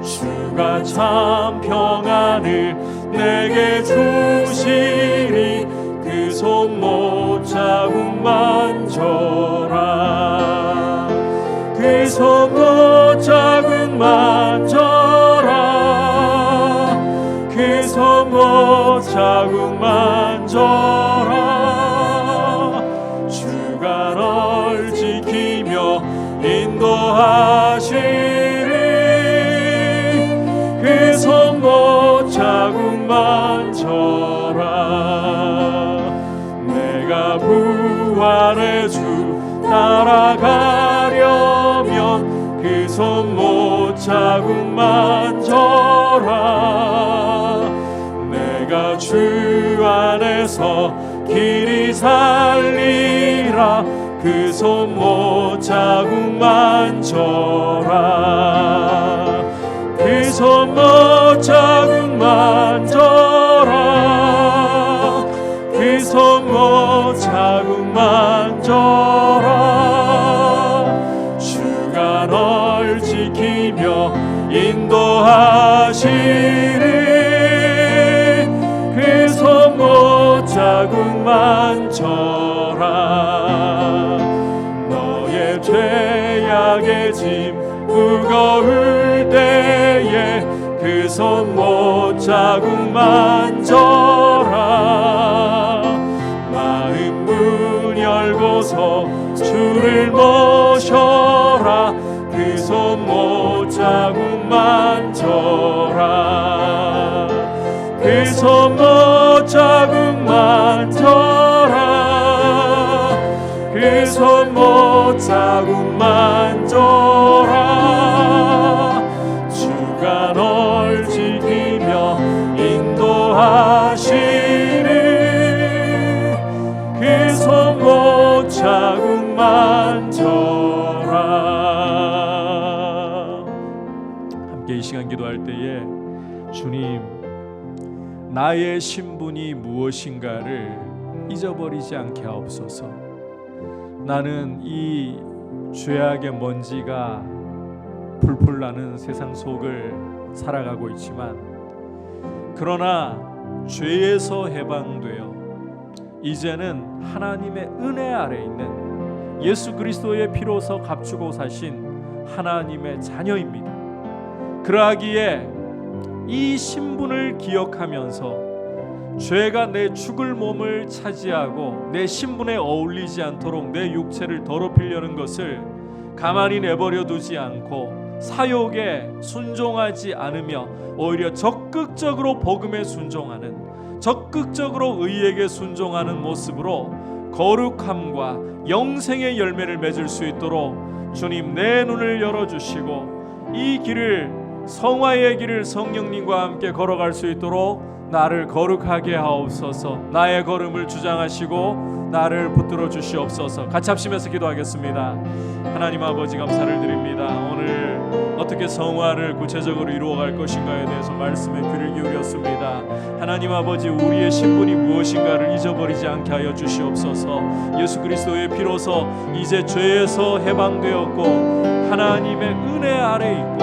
주가 참 평안을 내게 주시리. 그 손못 자국만 져라. 그 손못 자국만 져라. 그 손못 자국만 져라. 주가 널 지키며 인도하시리. 그 손못 자국만 져라. 내가 부활의 주 따라가려면 그 손못 자국만 져라. 내가 주 안에서 길이 살리라. 그 손못 자국만 져라. 그 손못 자국만 져라. 그 손못 자국만 져라. 주가 널 지키며 인도하시리. 만져라. 너의 죄악의 짐 무거울 때에 그 손 못 자국 만져라. 마음 문 열고서 주를 모셔라. 그 손 못 자국 만져라. 그 손 못 자국 만져라. 그 손 못 자국 만져라. 주가 널 지키며 인도하시니 그 손 못 자국 만져라. 함께 이 시간 기도할 때에 주님, 나의 신분이 무엇인가를 잊어버리지 않게 하옵소서. 나는 이 죄악의 먼지가 풀풀 나는 세상 속을 살아가고 있지만, 그러나 죄에서 해방되어 이제는 하나님의 은혜 아래 있는 예수 그리스도의 피로서 값주고 사신 하나님의 자녀입니다. 그러하기에 이 신분을 기억하면서 죄가 내 죽을 몸을 차지하고 내 신분에 어울리지 않도록 내 육체를 더럽히려는 것을 가만히 내버려 두지 않고 사욕에 순종하지 않으며 오히려 적극적으로 복음에 순종하는, 적극적으로 의에게 순종하는 모습으로 거룩함과 영생의 열매를 맺을 수 있도록 주님 내 눈을 열어주시고 이 길을, 성화의 길을 성령님과 함께 걸어갈 수 있도록 나를 거룩하게 하옵소서. 나의 걸음을 주장하시고 나를 붙들어 주시옵소서. 같이 합심해서 기도하겠습니다. 하나님 아버지, 감사를 드립니다. 오늘 어떻게 성화를 구체적으로 이루어갈 것인가에 대해서 말씀에 귀를 기울였습니다. 하나님 아버지, 우리의 신분이 무엇인가를 잊어버리지 않게 하여 주시옵소서. 예수 그리스도의 피로서 이제 죄에서 해방되었고 하나님의 은혜 아래 있고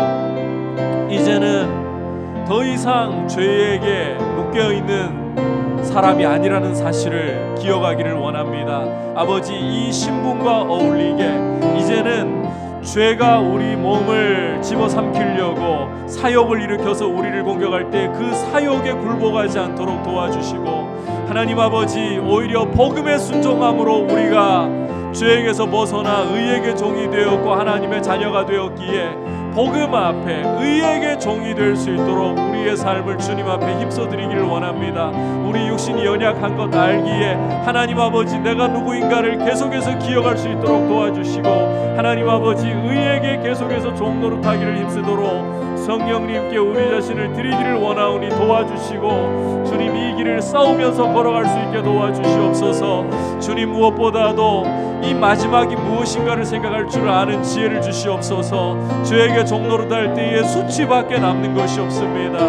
이제는 더 이상 죄에게 묶여있는 사람이 아니라는 사실을 기억하기를 원합니다. 아버지, 이 신분과 어울리게 이제는 죄가 우리 몸을 집어삼키려고 사욕을 일으켜서 우리를 공격할 때 그 사욕에 굴복하지 않도록 도와주시고, 하나님 아버지, 오히려 복음에 순종함으로 우리가 죄에게서 벗어나 의에게 종이 되었고 하나님의 자녀가 되었기에 복음 앞에 의에게 종이 될 수 있도록 우리의 삶을 주님 앞에 힘써드리기를 원합니다. 우리 육신이 연약한 것 알기에 하나님 아버지, 내가 누구인가를 계속해서 기억할 수 있도록 도와주시고, 하나님 아버지, 의에게 계속해서 종 노릇하기를 힘쓰도록 성령님께 우리 자신을 드리기를 원하오니 도와주시고, 주님 이 길을 싸우면서 걸어갈 수 있게 도와주시옵소서. 주님, 무엇보다도 이 마지막이 무엇인가를 생각할 줄 아는 지혜를 주시옵소서. 죄에게 종노릇할 때에 수치밖에 남는 것이 없습니다.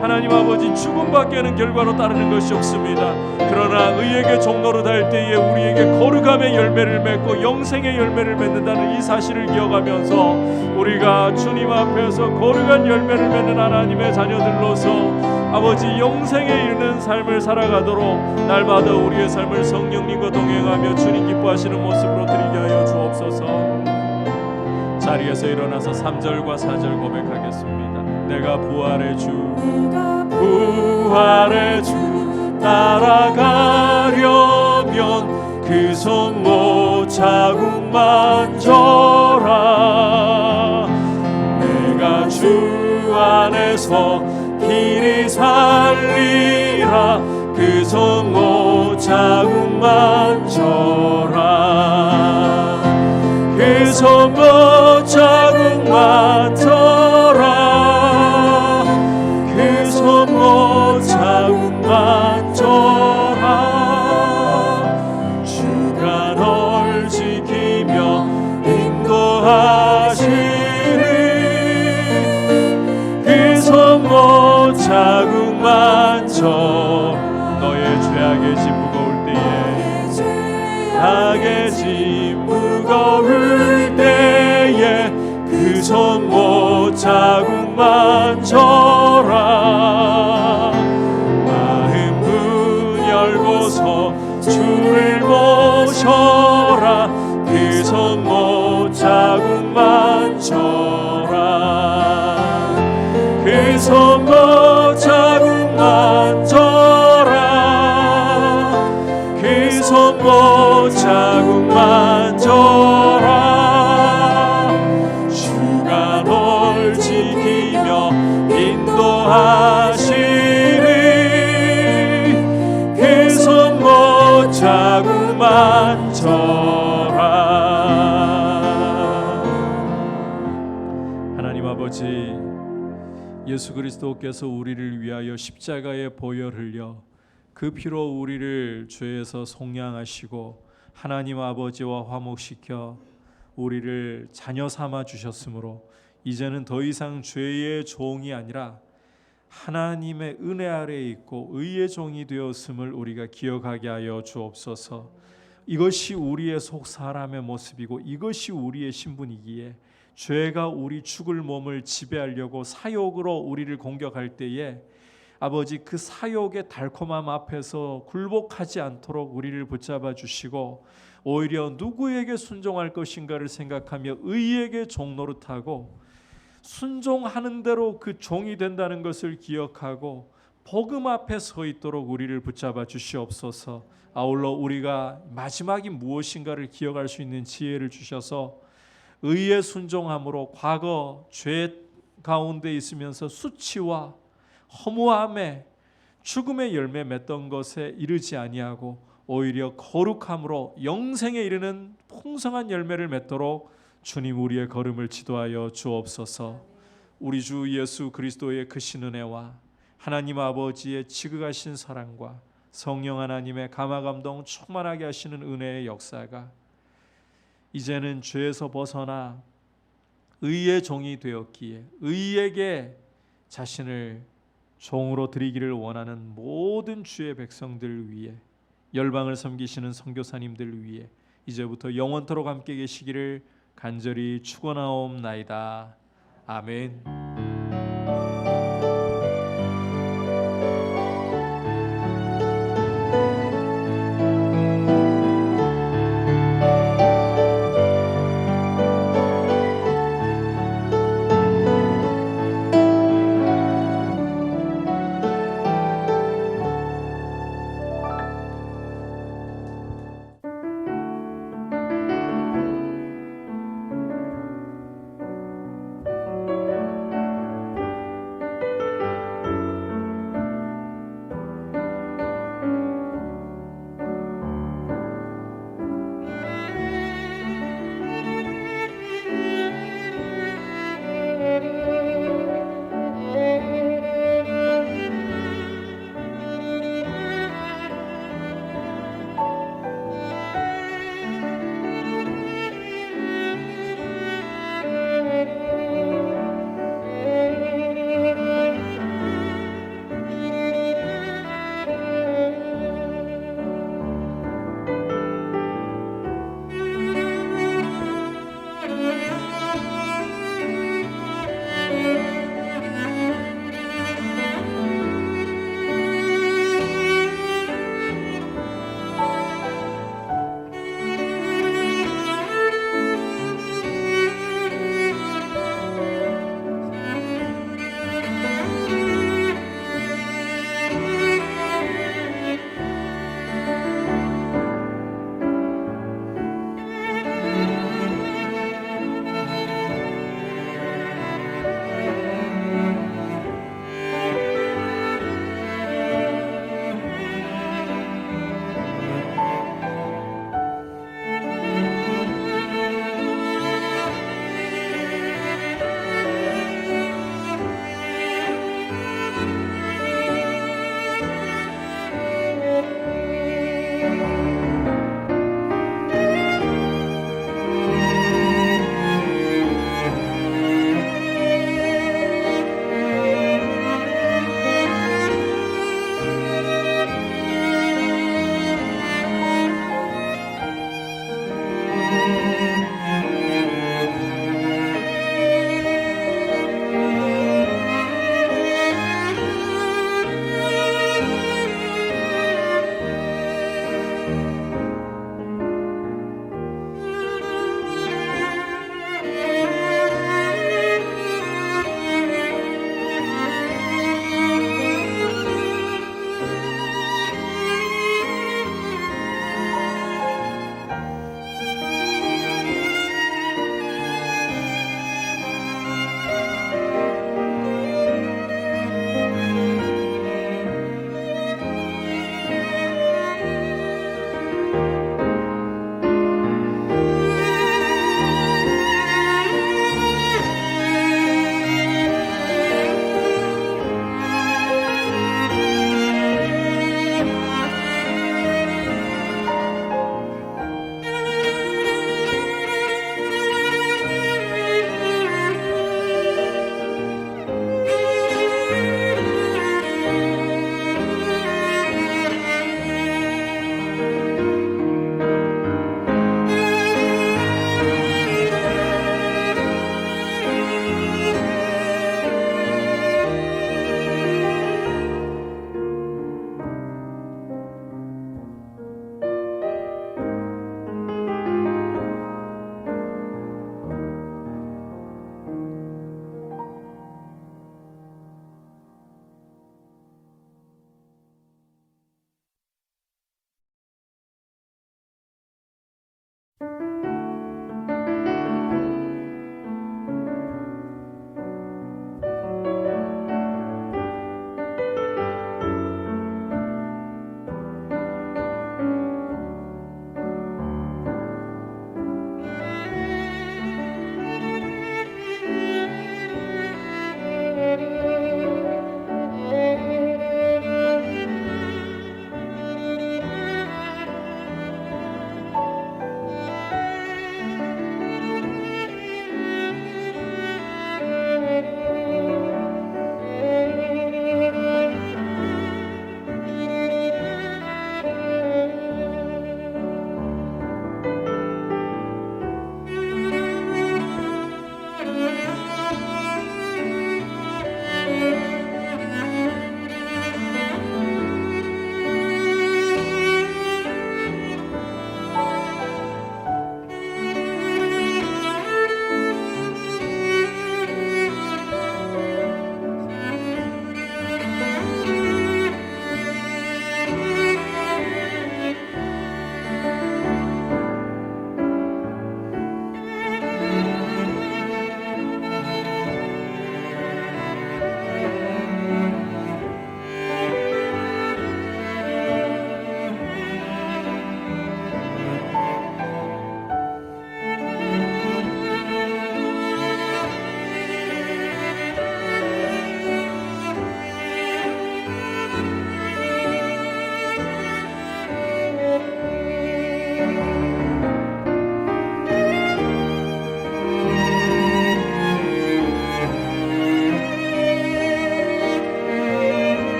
하나님 아버지, 죽음밖에는 결과로 따르는 것이 없습니다. 그러나 의에게 종노릇할 때에 우리에게 거룩함의 열매를 맺고 영생의 열매를 맺는다는 이 사실을 기억하면서 우리가 주님 앞에서 거룩한 열매를 맺는 하나님의 자녀들로서 아버지, 영생에 이르는 삶을 살아가도록 날마다 우리의 삶을 성령님과 동행하며 주님 기뻐하시는 모습으로 드리게 하여 주옵소서. 자리에서 일어나서 3절과 4절 고백하겠습니다. 내가 부활의 주, 부활의 주 따라가려면 그 손 못 자국 만져라. 내가 주 안에서 길이 살리라. 그 손 못 자국 만져라. 그 손 못 자국 만져라. 그 손 못 자국 만져라. 주가 널 지키며 인도하시니 그 손 못 자국 만져. 너의 죄악의 짐 무거울 때에, 죄악의 짐 무거울 때에 그 손 못 자국 만져라. 마음 문 열고서 주 인도하시리 그 손 못 자국만 져라. 하나님 아버지, 예수 그리스도께서 우리를 위하여 십자가에 보혈 흘려 그 피로 우리를 죄에서 속량하시고 하나님 아버지와 화목시켜 우리를 자녀 삼아 주셨으므로 이제는 더 이상 죄의 종이 아니라 하나님의 은혜 아래에 있고 의의 종이 되었음을 우리가 기억하게 하여 주옵소서. 이것이 우리의 속 사람의 모습이고 이것이 우리의 신분이기에 죄가 우리 죽을 몸을 지배하려고 사욕으로 우리를 공격할 때에 아버지 그 사욕의 달콤함 앞에서 굴복하지 않도록 우리를 붙잡아 주시고 오히려 누구에게 순종할 것인가를 생각하며 의에게 종 노릇하고 순종하는 대로 그 종이 된다는 것을 기억하고 복음 앞에 서 있도록 우리를 붙잡아 주시옵소서. 아울러 우리가 마지막이 무엇인가를 기억할 수 있는 지혜를 주셔서 의의 순종함으로 과거 죄 가운데 있으면서 수치와 허무함에 죽음의 열매 맺던 것에 이르지 아니하고 오히려 거룩함으로 영생에 이르는 풍성한 열매를 맺도록 주님 우리의 걸음을 지도하여 주옵소서. 우리 주 예수 그리스도의 크신 은혜와 하나님 아버지의 지극하신 사랑과 성령 하나님의 감화감동 충만하게 하시는 은혜의 역사가 이제는 죄에서 벗어나 의의 종이 되었기에 의에게 자신을 종으로 드리기를 원하는 모든 주의 백성들 위해 열방을 섬기시는 선교사님들 위해 이제부터 영원토록 함께 계시기를 간절히 축원하옵나이다. 아멘.